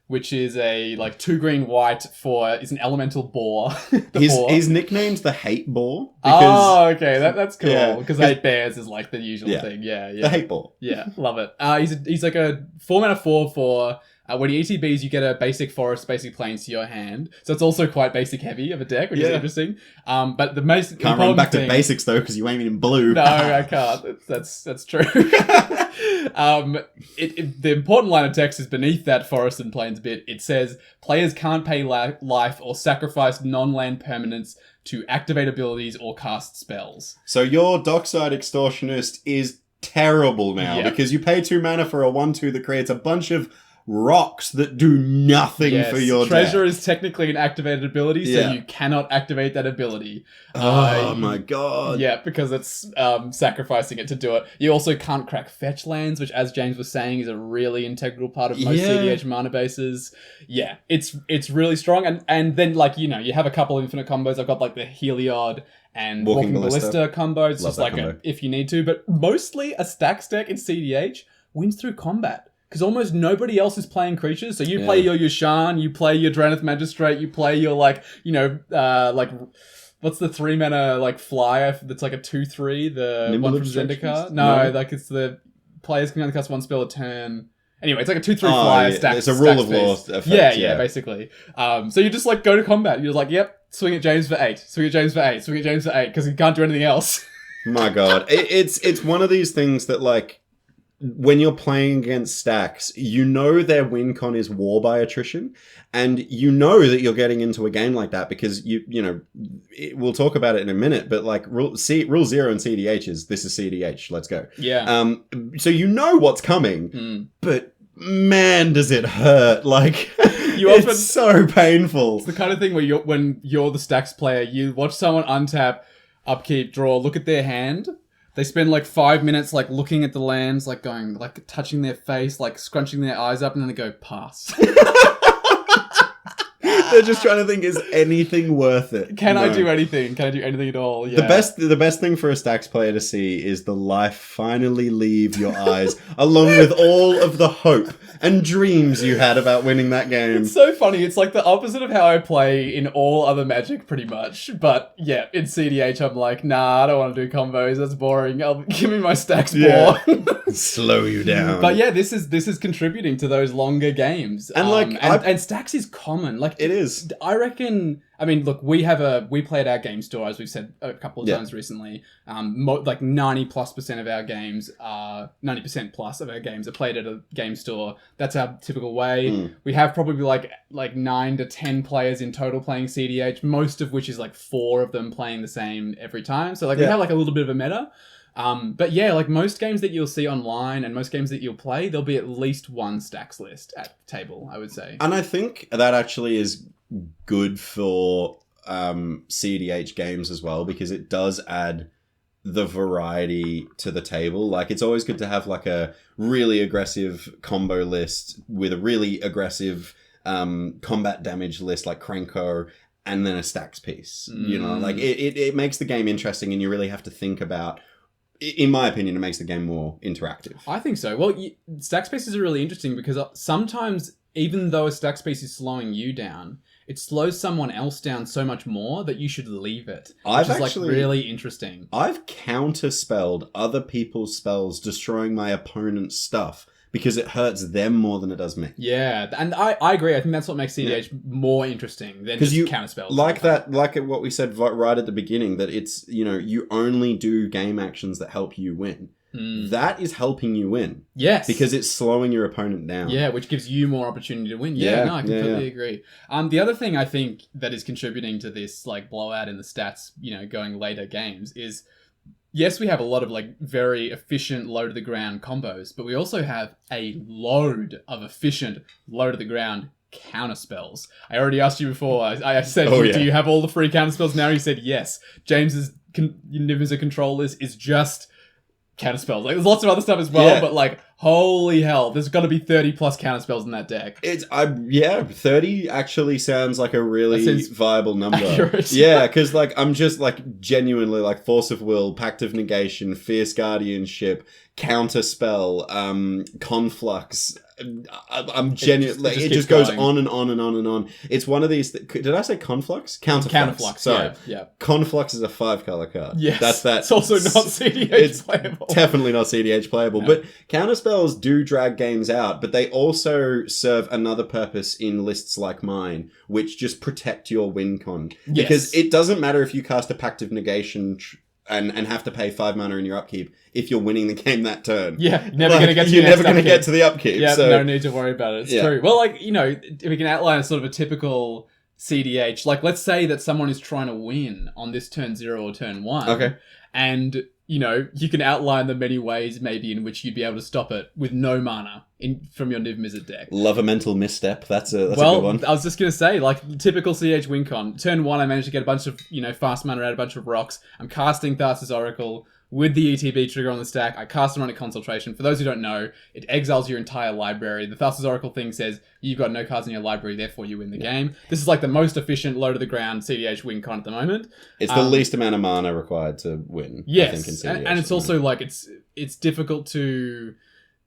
Which is a 2 green white is an elemental boar. His nickname's the Hate Boar. Okay, that's cool. Because hate bears is like the usual thing. Yeah. The Hate Boar. Yeah, love it. He's like a 4 mana 4/4. When he ETBs, you get a basic forest, basic plains to your hand. So it's also quite basic heavy of a deck, which is interesting. But the most can't run back to basics though, because you ain't in blue. No, I can't. That's true. The important line of text is beneath that forest and plains bit. It says players can't pay life or sacrifice non-land permanents to activate abilities or cast spells. So your Dockside Extortionist is terrible now because you pay 2 mana for a 1/2 that creates a bunch of rocks that do nothing for your treasure deck. is technically an activated ability, so you cannot activate that ability. Oh my god. Yeah, because it's sacrificing it to do it. You also can't crack fetch lands, which, as James was saying, is a really integral part of most cEDH mana bases. Yeah, it's really strong. And then, you have a couple of infinite combos. I've got the Heliod and Walking Ballista combo. It's just if you need to. But mostly a stacks deck in cEDH wins through combat. Because almost nobody else is playing creatures. So you play your Yasharn, you play your Drannith Magistrate, you play your, what's the 3 mana, flyer that's a 2/3? The Nimble one from Zendikar? No, it's the players can only cast 1 spell a turn. Anyway, it's a 2/3 flyer stack. It's a rule of law effect. Yeah, basically. So you just, go to combat. You're just yep, swing at James for 8, swing at James for 8, swing at James for 8, because you can't do anything else. My god. It's one of these things that, when you're playing against stacks, their win con is war by attrition, and that you're getting into a game like that because we'll talk about it in a minute, but rule 0 in cEDH is this is cEDH, let's go. Yeah. So what's coming, but man, does it hurt! It's so painful. It's the kind of thing where when you're the stacks player, you watch someone untap, upkeep, draw, look at their hand. They spend 5 minutes looking at the lands, going, touching their face, scrunching their eyes up, and then they go, pass. They're just trying to think, is anything worth it? Can I do anything? Can I do anything at all? Yeah. The best thing for a stacks player to see is the life finally leave your eyes, along with all of the hope and dreams you had about winning that game. It's so funny. It's the opposite of how I play in all other Magic, pretty much. But yeah, in cEDH, I'm nah, I don't want to do combos. That's boring. Give me my stacks more. Slow you down. But yeah, this is contributing to those longer games. And and stacks is common. It is. I reckon. I mean, look, we play at our game store, as we've said a couple of times recently. 90+% of our games are 90% of our games are played at a game store. That's our typical way. We have probably 9 to 10 players in total playing cEDH, most of which is 4 of them playing the same every time. So we have a little bit of a meta. But yeah, most most games that you'll see online and most games that you'll play, there'll be at least one stacks list at the table, I would say. And I think that actually is good for cEDH games as well, because it does add the variety to the table. It's always good to have a really aggressive combo list with a really aggressive combat damage list like Krenko, and then a stacks piece. It makes the game interesting, and you really have to think about. In my opinion, it makes the game more interactive. I think so. Well, stack spaces are really interesting because sometimes, even though a stack space is slowing you down, it slows someone else down so much more that you should leave it. Which is really interesting. I've counterspelled other people's spells, destroying my opponent's stuff, because it hurts them more than it does me. Yeah, and I agree. I think that's what makes cEDH more interesting than just counterspells. Like what we said right at the beginning, that it's, you only do game actions that help you win. That is helping you win. Yes. Because it's slowing your opponent down. Yeah, which gives you more opportunity to win. Yeah, I completely agree. The other thing I think that is contributing to this blowout in the stats, going later games is, yes, we have a lot of very efficient low to the ground combos, but we also have a load of efficient low to the ground Counterspells. I already asked you before. I said, Oh, do you have all the free Counterspells now? You said yes. James's Niv Mizzet control list is just Counterspells. Like, there's lots of other stuff as well, but like, holy hell, there's got to be 30 plus Counterspells in that deck. 30 actually sounds like a really viable number. Accurate. Yeah, because like I'm just like genuinely like Force of Will, Pact of Negation, Fierce Guardianship, Counterspell, Conflux. I'm genuinely. It just goes on and on and on and on. It's one of these. Did I say Conflux? Counterflux. Sorry. Yeah. Conflux is a 5-color card. Yes. That's that. It's also not CEDH playable. Definitely not CEDH playable. No. But Counterspells do drag games out, but they also serve another purpose in lists like mine, which just protect your win con. Yes. Because it doesn't matter if you cast a Pact of Negation and have to pay 5 mana in your upkeep if you're winning the game that turn. Yeah, never going to get to You're never going to get to the upkeep. Yeah, so. No need to worry about it. It's true. Well, like, if we can outline a sort of a typical CEDH, like, let's say that someone is trying to win on this turn 0 or turn 1. Okay. And, you can outline the many ways maybe in which you'd be able to stop it with no mana from your Niv Mizzet deck. Love a mental misstep. That's a good one. I was just going to say, like, typical CEDH win con. Turn 1, I managed to get a bunch of, fast mana out, a bunch of rocks. I'm casting Thassa's Oracle with the ETB trigger on the stack. I cast Demonic Consultation. For those who don't know, it exiles your entire library. The Thassa's Oracle thing says you've got no cards in your library, therefore you win the game. This is like the most efficient low to the ground CEDH win con at the moment. It's the least amount of mana required to win. Yes, I think, in CEDH, and it's also like it's difficult to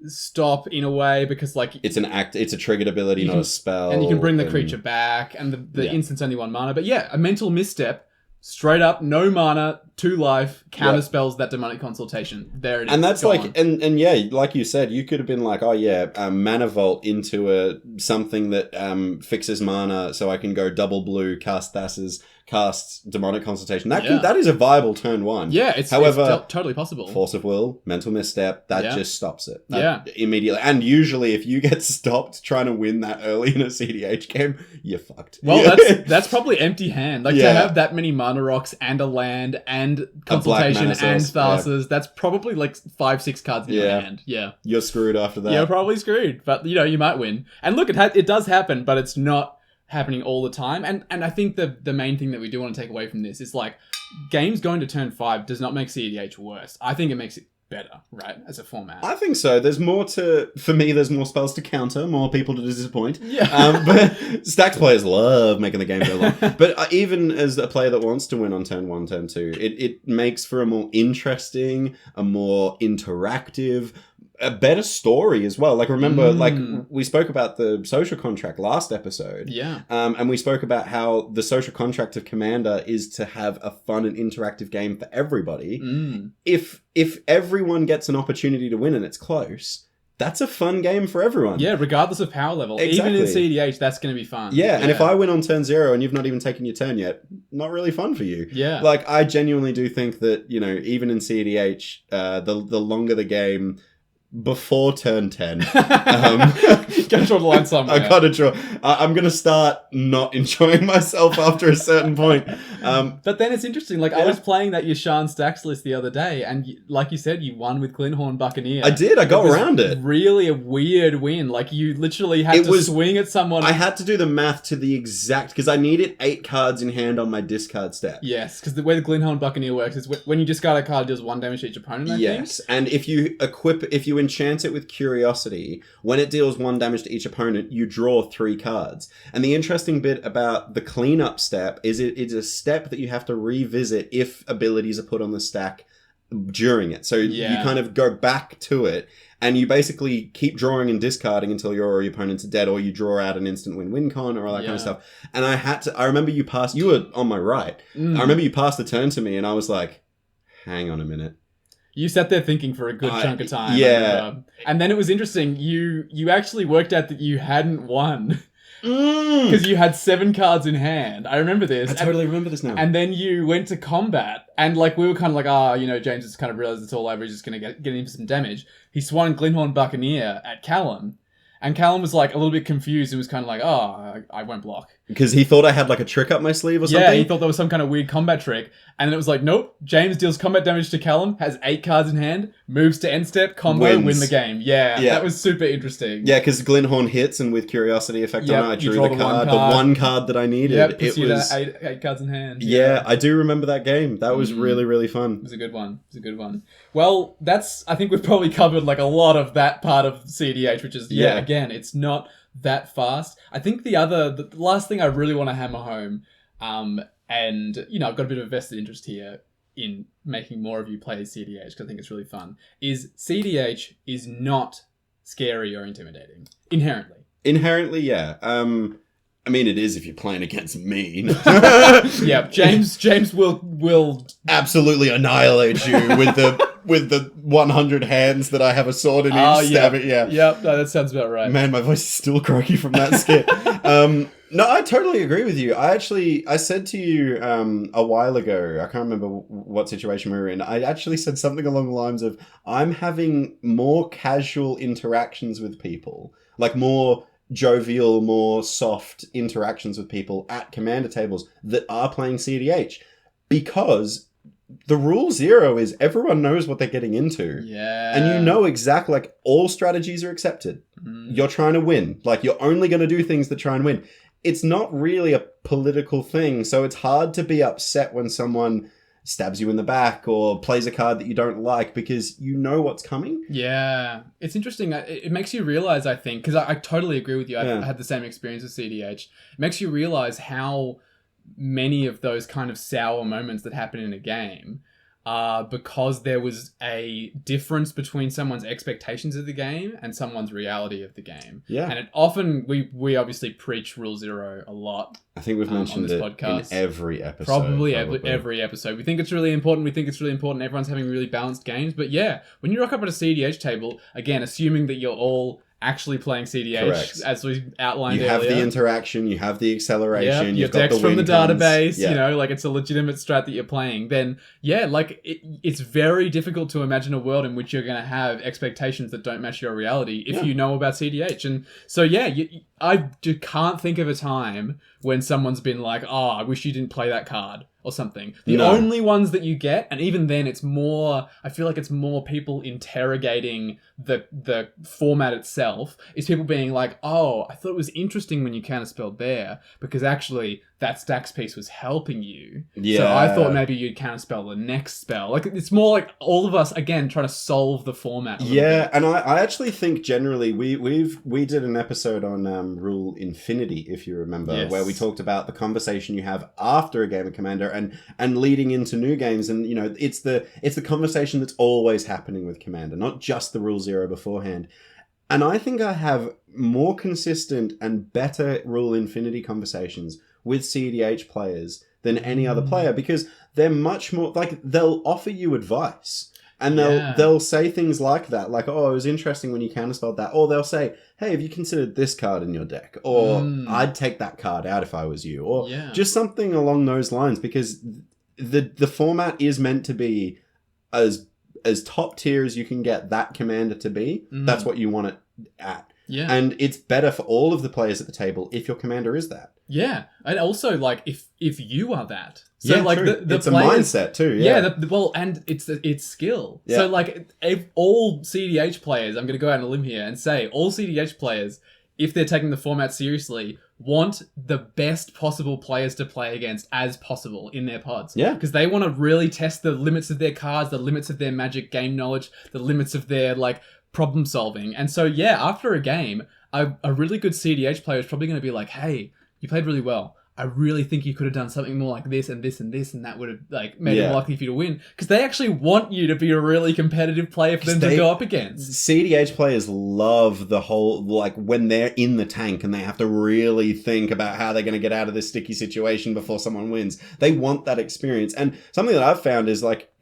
stop in a way because like it's a triggered ability, not a spell, and you can bring the creature back, and the instant's only 1 mana. But yeah, a mental misstep. Straight up, no mana, 2 life, counterspells that Demonic Consultation. There it is. And that's and yeah, like you said, you could have been like, mana vault into something that fixes mana, so I can go double blue, cast Thassa's, cast Demonic Consultation. That is a viable turn 1. Yeah, it's totally possible. Force of Will, mental misstep, that just stops it. Immediately. And usually if you get stopped trying to win that early in a CEDH game, you're fucked. Well, that's probably empty hand. Like to have that many mana rocks and a land and Consultation and Thassa's, that's probably like 5-6 cards in your hand. Yeah. You're screwed after that. You're probably screwed, but you might win. And look, it does happen, but it's not happening all the time. And I think the main thing that we do want to take away from this is like games going to turn 5 does not make CEDH worse. I think it makes it better, right, as a format. I think so. There's more spells to counter, more people to disappoint. Yeah. But stacked players love making the game go long. But even as a player that wants to win on turn 1, turn 2, it makes for a more interesting, a more interactive, a better story as well. Like, remember, like, we spoke about the social contract last episode. Yeah. And we spoke about how the social contract of Commander is to have a fun and interactive game for everybody. If everyone gets an opportunity to win and it's close, that's a fun game for everyone. Yeah, regardless of power level. Exactly. Even in CEDH, that's going to be fun. Yeah, and if I win on turn 0 and you've not even taken your turn yet, not really fun for you. Yeah. Like, I genuinely do think that, even in CEDH, the longer the game, before turn 10. Gotta draw the line somewhere. I gotta draw. I'm gonna start not enjoying myself after a certain point. But then it's interesting. Like, I was playing that Yashan Stacks list the other day, and like you said, you won with Glenhorn Buccaneer. I did. I got around it. Really a weird win. Like, you literally had to swing at someone. I had to do the math to the exact, because I needed 8 cards in hand on my discard step. Yes, because the way the Glenhorn Buccaneer works is when you discard a card, it deals 1 damage to each opponent, I think. Yes, and if you enchant it with Curiosity, when it deals 1 damage to each opponent, you draw 3 cards. And the interesting bit about the cleanup step is it's a step that you have to revisit if abilities are put on the stack during it. So you kind of go back to it, and you basically keep drawing and discarding until your opponents are dead, or you draw out an instant win con or all that kind of stuff. And I remember you were on my right. I remember you passed the turn to me, and I was like, hang on a minute. You sat there thinking for a good chunk of time. Yeah. And then it was interesting. You actually worked out that you hadn't won. Because you had 7 cards in hand. I remember this. I totally remember this now. And then you went to combat. And like we were kind of like, James has kind of realized it's all over. He's just going to get in for some damage. He swung Glenhorn Buccaneer at Callum. And Callum was like a little bit confused and was kind of like, I won't block. Because he thought I had like a trick up my sleeve or something? Yeah, he thought there was some kind of weird combat trick. And then it was like, nope, James deals combat damage to Callum, has 8 cards in hand, moves to end step, combo, win the game. Yeah, that was super interesting. Yeah, because Glinthorn hits, and with Curiosity Effect on it, I drew the card. The one card that I needed. Yep, it was 8 cards in hand. Yeah, I do remember that game. That was really, really fun. It was a good one. Well, I think we've probably covered like a lot of that part of cEDH, which is, again, it's not that fast. I think the last thing I really want to hammer home, and, you know, I've got a bit of a vested interest here in making more of you play cEDH because I think it's really fun, is cEDH is not scary or intimidating. Inherently. Inherently, yeah. I mean, it is if you're playing against me. Yeah, James will absolutely annihilate you with the 100 hands that I have a sword in each stab it. Yeah. Yep, no, that sounds about right. Man, my voice is still croaky from that skit. No, I totally agree with you. I said to you a while ago, I can't remember what situation we were in. I actually said something along the lines of, I'm having more casual interactions with people, like more jovial, more soft interactions with people at commander tables that are playing cEDH, because the rule 0 is everyone knows what they're getting into. Yeah. And you know exactly, like, all strategies are accepted. You're trying to win. Like, you're only going to do things that try and win. It's not really a political thing, so it's hard to be upset when someone stabs you in the back or plays a card that you don't like, because you know what's coming. Yeah. It's interesting. It makes you realize, I think, because I totally agree with you. I had the same experience with cEDH. It makes you realize how many of those kind of sour moments that happen in a game are because there was a difference between someone's expectations of the game and someone's reality of the game. Yeah. And it often, we obviously preach Rule 0 a lot. I think we've mentioned it podcast. in every episode. Probably every episode. We think it's really important. Everyone's having really balanced games. But yeah, when you rock up at a cEDH table, again, assuming that you're all actually playing cEDH, correct, as we outlined earlier. You have the interaction, you have the acceleration, your you've got decks the from the win database, yeah, you know, like it's a legitimate strat that you're playing, then yeah, like it's very difficult to imagine a world in which you're going to have expectations that don't match your reality if you know about cEDH. And so yeah, I just can't think of a time when someone's been like, oh, I wish you didn't play that card or something. The only ones that you get, and even then it's more, I feel like it's more people interrogating the format itself, is people being like, oh, I thought it was interesting when you counterspelled there, because actually that stacks piece was helping you. Yeah. So I thought maybe you'd counterspell the next spell. Like, it's more like all of us, again, trying to solve the format. Yeah, and I actually think generally we did an episode on Rule Infinity, if you remember, where we talked about the conversation you have after a game of Commander and leading into new games, and you know, it's the conversation that's always happening with Commander, not just the Rule 0 beforehand. And I think I have more consistent and better Rule Infinity conversations with cEDH players than any other player, because they're much more like, they'll offer you advice. And they'll say things like that, like, oh, it was interesting when you counterspelled that. Or they'll say, hey, have you considered this card in your deck? Or I'd take that card out if I was you. Or just something along those lines, because the format is meant to be as top tier as you can get that commander to be. That's what you want it at. Yeah. And it's better for all of the players at the table if your commander is that. Yeah. And also, like, if you are that. So, like, true. The it's players, a mindset, too. Yeah, and it's skill. Yeah. So, like, if all cEDH players, I'm going to go out on a limb here and say, all cEDH players, if they're taking the format seriously, want the best possible players to play against as possible in their pods. Yeah. Because they want to really test the limits of their cards, the limits of their Magic game knowledge, the limits of their, like, problem solving. And so, yeah, after a game, a really good cEDH player is probably going to be like, hey, you played really well. I really think you could have done something more like this and this and this, and that would have, like, made it more likely for you to win. Because they actually want you to be a really competitive player for them to go up against. cEDH players love the whole, like, when they're in the tank and they have to really think about how they're going to get out of this sticky situation before someone wins. They want that experience. And something that I've found is, like,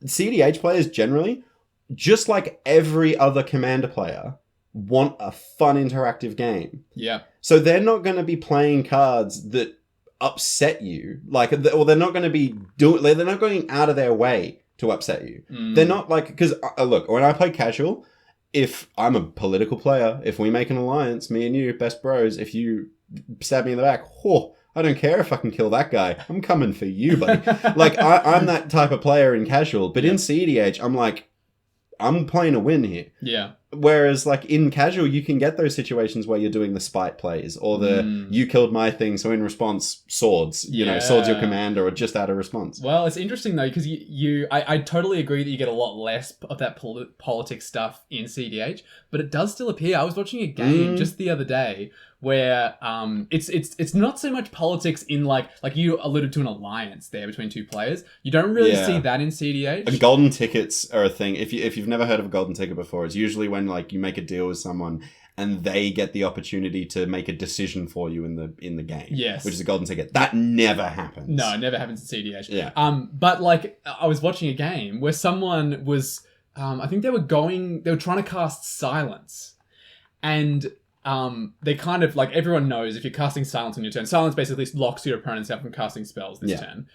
cEDH players generally, just like every other Commander player, want a fun interactive game. Yeah. So they're not going to be playing cards that upset you, like, or they're not going to be they're not going out of their way to upset you. They're not like, because look, when I play casual, if I'm a political player, if we make an alliance, me and you, best bros, if you stab me in the back. Oh, I don't care if I can kill that guy. I'm coming for you, buddy. Like, I'm that type of player in casual, but in cEDH, I'm like, I'm playing a win here. Yeah. Whereas, like, in casual, you can get those situations where you're doing the spite plays, or the, you killed my thing, so in response, swords. You know, swords your commander, or just out of response. Well, it's interesting, though, because I totally agree that you get a lot less of that politics stuff in cEDH, but it does still appear. I was watching a game just the other day where it's not so much politics in like you alluded to an alliance there between two players. You don't really see that in cEDH. And golden tickets are a thing. If you've never heard of a golden ticket before, it's usually when like you make a deal with someone and they get the opportunity to make a decision for you in the game. Yes. Which is a golden ticket. That never happens. No, it never happens in cEDH. Yeah. But like I was watching a game where someone was I think they were trying to cast silence. And they kind of, like, everyone knows if you're casting silence on your turn, silence basically locks your opponents out from casting spells this turn.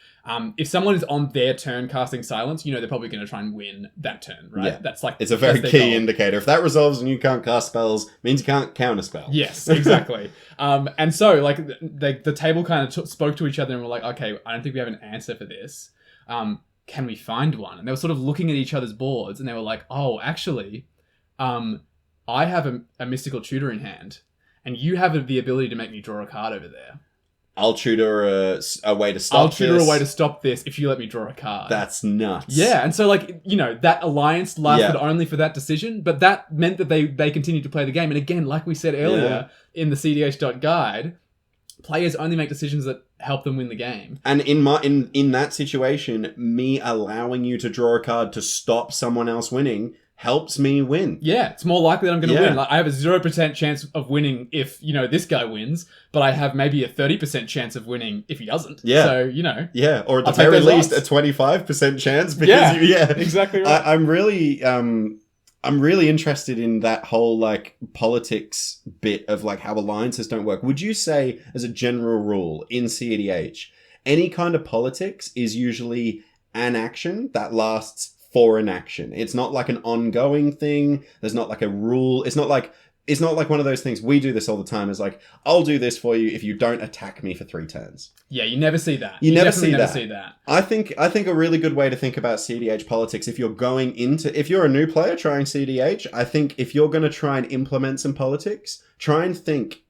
If someone is on their turn casting silence, you know they're probably going to try and win that turn, right? Yeah. That's like, it's a very key indicator. If that resolves and you can't cast spells, means you can't counterspell. Yes, exactly. And so, like, the table kind of spoke to each other and were like, okay, I don't think we have an answer for this. Can we find one? And they were sort of looking at each other's boards and they were like, oh, actually, I have a mystical tutor in hand, and you have the ability to make me draw a card over there. I'll tutor a way to stop this. I'll tutor a way to stop this if you let me draw a card. That's nuts. Yeah, and so, like, you know, that alliance lasted only for that decision, but that meant that they continued to play the game. And again, like we said earlier in the cEDH.guide, players only make decisions that help them win the game. And in that situation, me allowing you to draw a card to stop someone else winning helps me win. Yeah, it's more likely that I'm going to win. Like, I have a 0% chance of winning if, you know, this guy wins, but I have maybe a 30% chance of winning if he doesn't. Yeah. So, you know. Yeah, or at the very least, a 25% chance because exactly right. I'm really interested in that whole, like, politics bit of, like, how alliances don't work. Would you say, as a general rule in cEDH, any kind of politics is usually an action that lasts for an action? It's not like an ongoing thing. There's not like a rule. It's not like one of those things. We do this all the time. Is like, I'll do this for you if you don't attack me for 3 turns. Yeah, you never see that. You never see that. I think a really good way to think about cEDH politics, if you're a new player trying cEDH, I think if you're going to try and implement some politics, try and think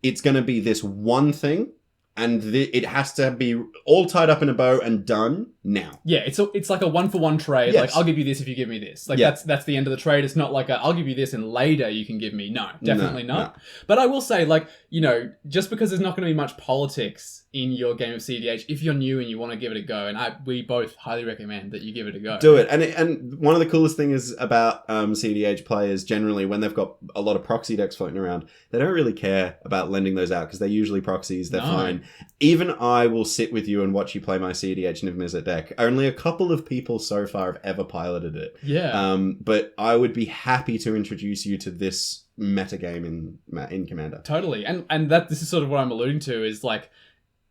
it's going to be this one thing, and it has to be all tied up in a bow and done now. Yeah, it's like a 1-for-1 trade. Yes. Like, I'll give you this if you give me this. Like, that's the end of the trade. It's not like I'll give you this and later you can give me. No, definitely not. No. But I will say, like, you know, just because there's not going to be much politics in your game of cEDH, if you're new and you want to give it a go, and we both highly recommend that you give it a go. Do it. And one of the coolest things about cEDH players generally, when they've got a lot of proxy decks floating around, they don't really care about lending those out because they're usually proxies. They're fine. Even I will sit with you and watch you play my cEDH Niv Mizzet deck. Only a couple of people so far have ever piloted it. Yeah. But I would be happy to introduce you to this metagame in Commander. Totally. And this is sort of what I'm alluding to is, like,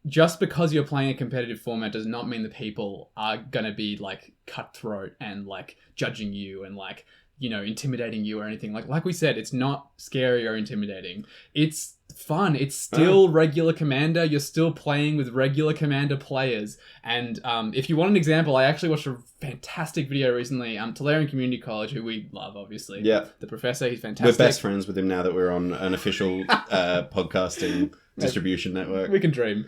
just because you're playing a competitive format does not mean that people are going to be, like, cutthroat and, like, judging you and, like, you know, intimidating you or anything. Like we said, it's not scary or intimidating. It's fun. It's still regular Commander. You're still playing with regular Commander players. And if you want an example, I actually watched a fantastic video recently. Tolarian Community College, who we love, obviously. Yeah. The professor, he's fantastic. We're best friends with him now that we're on an official podcasting distribution network. We can dream.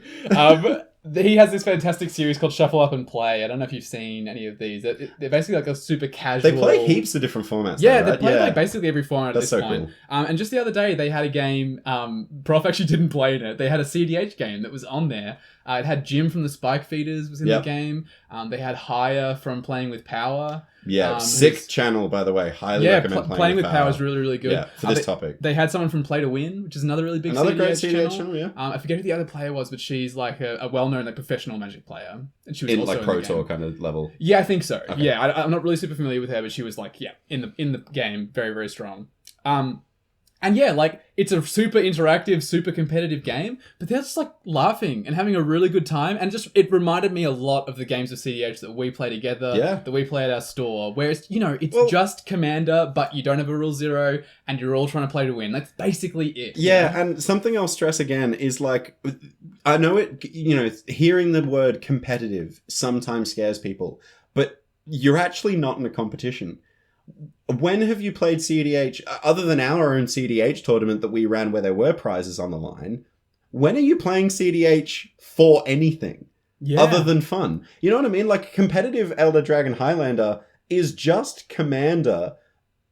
He has this fantastic series called Shuffle Up and Play. I don't know if you've seen any of these. They're basically like a super casual... They play heaps of different formats. Yeah, though, right? they play like basically every format at this so point. Cool. And just the other day, they had a game... Prof actually didn't play in it. They had a cEDH game that was on there. It had Jim from the Spike Feeders was in the game. They had Haya from Playing with Power. Yeah, sick channel, by the way. Highly recommend Playing with Power is really, really good. Yeah, for this topic. They had someone from Play to Win, which is another really big great cEDH channel, yeah. I forget who the other player was, but she's like a well-known like professional Magic player. And she was in also like in Pro the Tour game. kind of level. Yeah, I think so. Okay. Yeah, I'm not really super familiar with her, but she was like, in the game, very, very strong. And yeah, like, it's a super interactive, super competitive game, but they're just like laughing and having a really good time. And just, it reminded me a lot of the games of cEDH that we play together, that we play at our store, where it's, it's just Commander, but you don't have a rule zero and you're all trying to play to win. That's basically it. Yeah, and something I'll stress again is like, I know it, hearing the word competitive sometimes scares people, but you're actually not in a competition. When have you played cEDH, other than our own cEDH tournament that we ran where there were prizes on the line? When are you playing cEDH for anything other than fun? You know what I mean? Like, competitive Elder Dragon Highlander is just Commander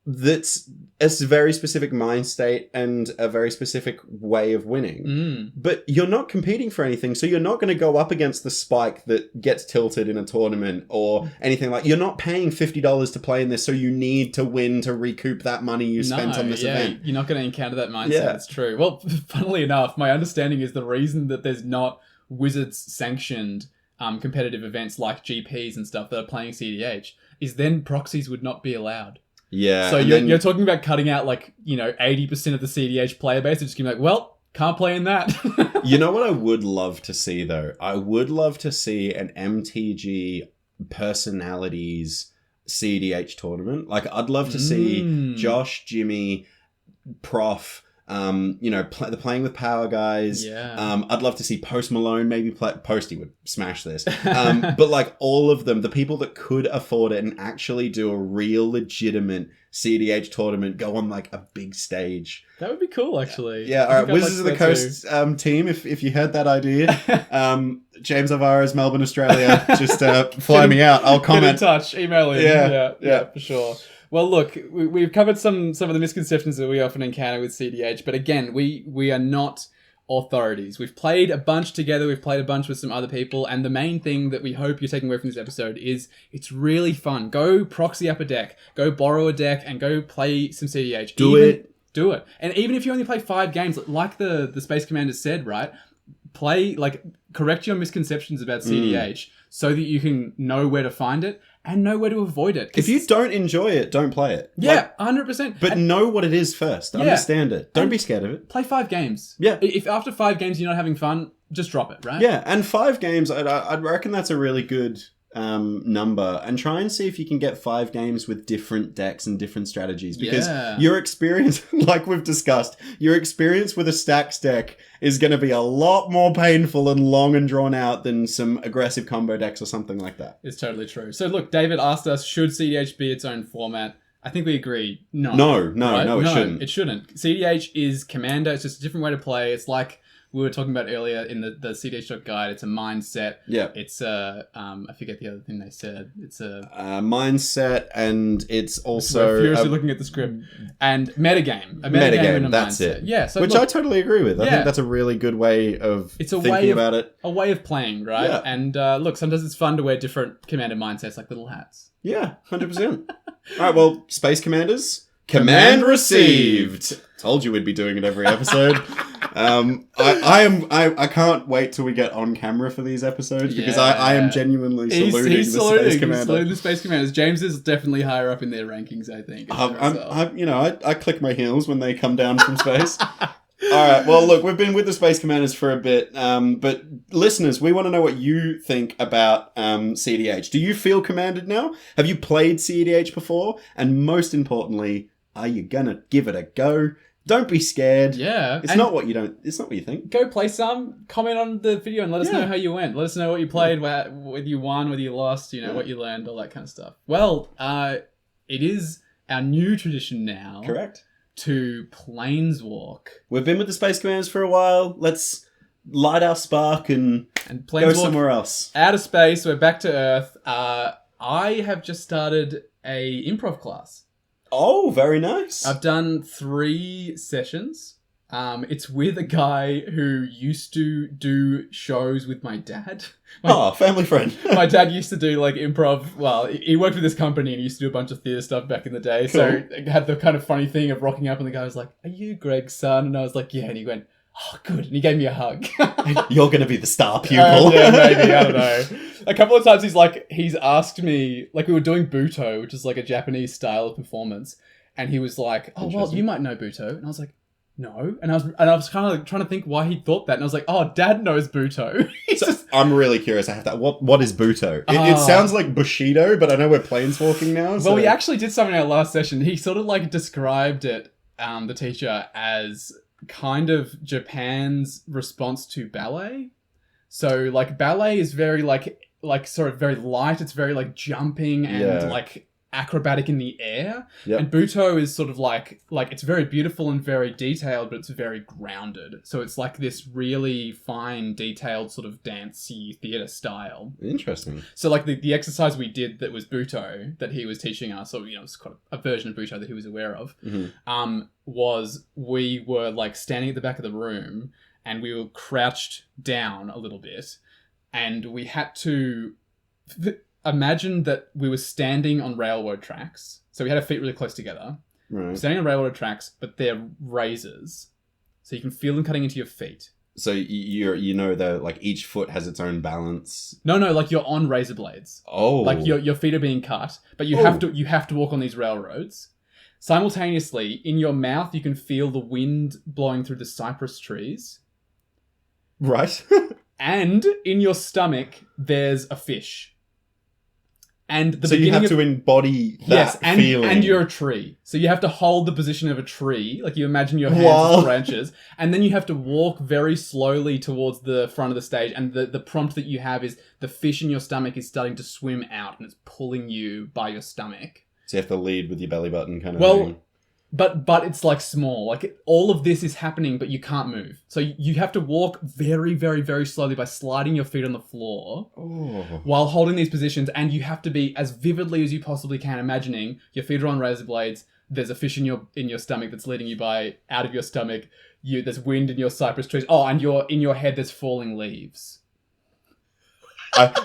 that's a very specific mind state and a very specific way of winning. But you're not competing for anything, so you're not going to go up against the spike that gets tilted in a tournament or anything like. You're not paying $50 to play in this, so you need to win to recoup that money you spent on this event. You're not going to encounter that mindset. It's true. Well, funnily enough, my understanding is the reason that there's not Wizards sanctioned competitive events like GPs and stuff that are playing cEDH is then proxies would not be allowed. Yeah. So you're talking about cutting out 80% of the cEDH player base and just being like, well, can't play in that. You know what I would love to see though? I would love to see an MTG personalities cEDH tournament. Like, I'd love to see Josh, Jimmy, Prof, the Playing with Power guys. Yeah. I'd love to see Post Malone maybe play. Posty would smash this. But like all of them, the people that could afford it and actually do a real legitimate cEDH tournament, go on like a big stage. That would be cool, actually. Yeah. All right, Wizards of the Coast team. If you heard that idea, James Alvarez, Melbourne, Australia, just fly me out. I'll comment. Get in touch. Email in. Yeah, for sure. Well, look, we've covered some of the misconceptions that we often encounter with cEDH, but again, we are not authorities. We've played a bunch together, we've played a bunch with some other people, and the main thing that we hope you're taking away from this episode is it's really fun. Go proxy up a deck, go borrow a deck, and go play some cEDH. Do it. And even if you only play 5 games, like the Space Commander said, right? Correct your misconceptions about cEDH so that you can know where to find it and know where to avoid it. If you don't enjoy it, don't play it. Yeah, 100%. But know what it is first. Understand it. Don't be scared of it. Play 5 games. Yeah. If after 5 games you're not having fun, just drop it, right? Yeah, and 5 games, I'd reckon that's a really good number, and try and see if you can get 5 games with different decks and different strategies, because your experience, like we've discussed, your experience with a stacks deck is going to be a lot more painful and long and drawn out than some aggressive combo decks or something like that. It's totally true. So look, David asked us, should cEDH be its own format? I think we agree. No, it shouldn't. It shouldn't. cEDH is Commander. It's just a different way to play. It's like we were talking about earlier in the cEDH guide. It's a mindset. Yeah. It's I forget the other thing they said. It's a mindset, and it's also we're furiously looking at the script, and metagame. A metagame and a that's mindset. it. Yeah. So which I totally agree with. I think that's a really good way of thinking about it. A way of playing, right? Yeah. And look, sometimes it's fun to wear different Commander mindsets, like little hats. Yeah, 100%. All right, well, Space Commanders, command received. Told you we'd be doing it every episode. I can't wait till we get on camera for these episodes, because I am genuinely saluting the Space Commander. He's saluting the Space Commanders. James is definitely higher up in their rankings, I think. I click my heels when they come down from space. All right, well, look, we've been with the Space Commanders for a bit, but listeners, we want to know what you think about cEDH. Do you feel commanded now? Have you played cEDH before? And most importantly, are you gonna give it a go? Don't be scared. Yeah. It's not what you think. Go play some, comment on the video and let us know how you went. Let us know what you played, whether you won, whether you lost, what you learned, all that kind of stuff. Well, it is our new tradition now. Correct. To planeswalk. We've been with the Space Commanders for a while. Let's light our spark and go somewhere else. Out of space, we're back to Earth. I have just started a improv class. Oh, very nice. I've done 3 sessions. It's with a guy who used to do shows with my dad. Family friend. My dad used to do improv. Well, he worked with this company and he used to do a bunch of theatre stuff back in the day. Cool. So I had the kind of funny thing of rocking up and the guy was like, "Are you Greg's son?" And I was like, "Yeah." And he went, "Oh, good." And he gave me a hug. You're going to be the star pupil. Yeah, maybe. I don't know. A couple of times he's asked me, we were doing Buto, which is a Japanese style of performance. And he was like, "Oh, well, you might know Buto." And I was like, "No." And I was kind of like trying to think why he thought that. And I was like, "Oh, Dad knows Buto." I'm really curious. I have that. What is Buto? It sounds like Bushido, but I know we're planeswalking now. So. Well, we actually did something in our last session. He sort of like described it, the teacher, as kind of Japan's response to ballet. So like ballet is very like sort of very light. It's very like jumping and like acrobatic in the air. Yep. And Buto is sort of like it's very beautiful and very detailed, but it's very grounded. So it's like this really fine, detailed sort of dancey theater style. Interesting. So like the exercise we did that was Buto that he was teaching us, or it's quite a version of Buto that he was aware of, was we were like standing at the back of the room and we were crouched down a little bit, and we had to imagine that we were standing on railroad tracks. So we had our feet really close together. Right. We're standing on railroad tracks, but they're razors. So you can feel them cutting into your feet. So you know that like each foot has its own balance. No, like you're on razor blades. Oh. Like your feet are being cut, but you have to walk on these railroads. Simultaneously, in your mouth you can feel the wind blowing through the cypress trees. Right. And in your stomach there's a fish. And so you have to embody that feeling. And you're a tree. So you have to hold the position of a tree. Like you imagine your hands as branches. And then you have to walk very slowly towards the front of the stage. And the prompt that you have is the fish in your stomach is starting to swim out and it's pulling you by your stomach. So you have to lead with your belly button kind of thing. But it's like small. Like all of this is happening, but you can't move. So you have to walk very, very, very slowly by sliding your feet on the floor while holding these positions. And you have to be as vividly as you possibly can, imagining your feet are on razor blades. There's a fish in your stomach that's leading you out of your stomach. There's wind in your cypress trees. Oh, and in your head there's falling leaves.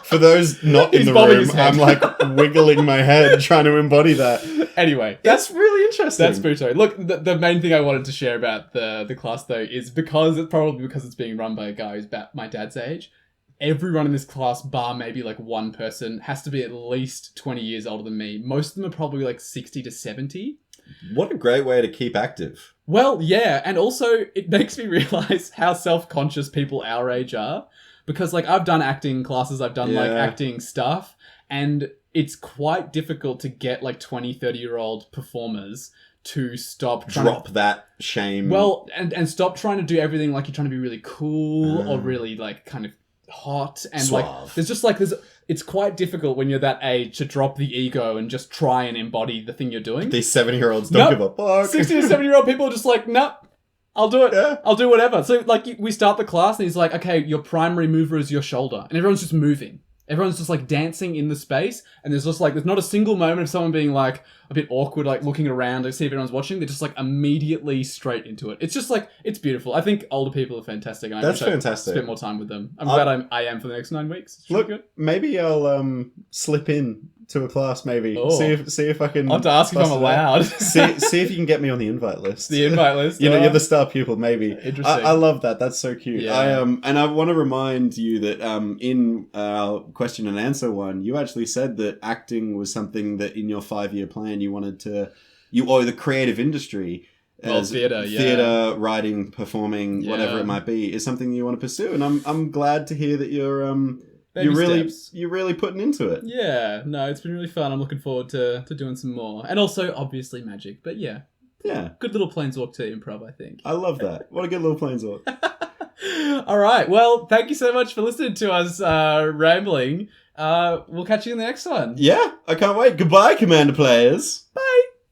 For those not in the room, I'm like wiggling my head trying to embody that. Anyway, that's really interesting. That's Buto. Look, the main thing I wanted to share about the class though is because it's being run by a guy who's about my dad's age. Everyone in this class, bar maybe like one person, has to be at least 20 years older than me. Most of them are probably like 60 to 70. What a great way to keep active. Well, yeah, and also it makes me realize how self-conscious people our age are. Because, like, I've done acting classes, I've done, like, acting stuff, and it's quite difficult to get, like, 20, 30-year-old performers to stop trying Drop that shame. Well, and stop trying to do everything like you're trying to be really cool or really, like, kind of hot. And, suave. It's quite difficult when you're that age to drop the ego and just try and embody the thing you're doing. These 70-year-olds don't give a fuck. 60 to 70-year-old people are just like, nope. I'll do it. Yeah. I'll do whatever. So, like, we start the class and he's like, okay, your primary mover is your shoulder. And everyone's just moving. Everyone's just, like, dancing in the space. And there's just, like, there's not a single moment of someone being, like, a bit awkward, like, looking around to see if everyone's watching. They're just, like, immediately straight into it. It's just, like, it's beautiful. I think older people are fantastic. And That's I fantastic. Spend more time with them. I'm glad I am for the next 9 weeks. It's look, good. Maybe I'll slip in to a class, maybe. Oh. See if I can... I'll have to ask if I'm allowed. see if you can get me on the invite list. The invite list? You're the star pupil, maybe. Interesting. I love that. That's so cute. Yeah. And I want to remind you that in our question and answer one, you actually said that acting was something that in your 5-year plan you wanted to... or the creative industry... theater, writing, performing, whatever it might be, is something you want to pursue. And I'm glad to hear that you're really putting into it. Yeah, no, it's been really fun. I'm looking forward to doing some more. And also, obviously, magic. But yeah. Good little planeswalk to improv, I think. I love that. What a good little planeswalk. All right. Well, thank you so much for listening to us rambling. We'll catch you in the next one. Yeah, I can't wait. Goodbye, Commander players. Bye.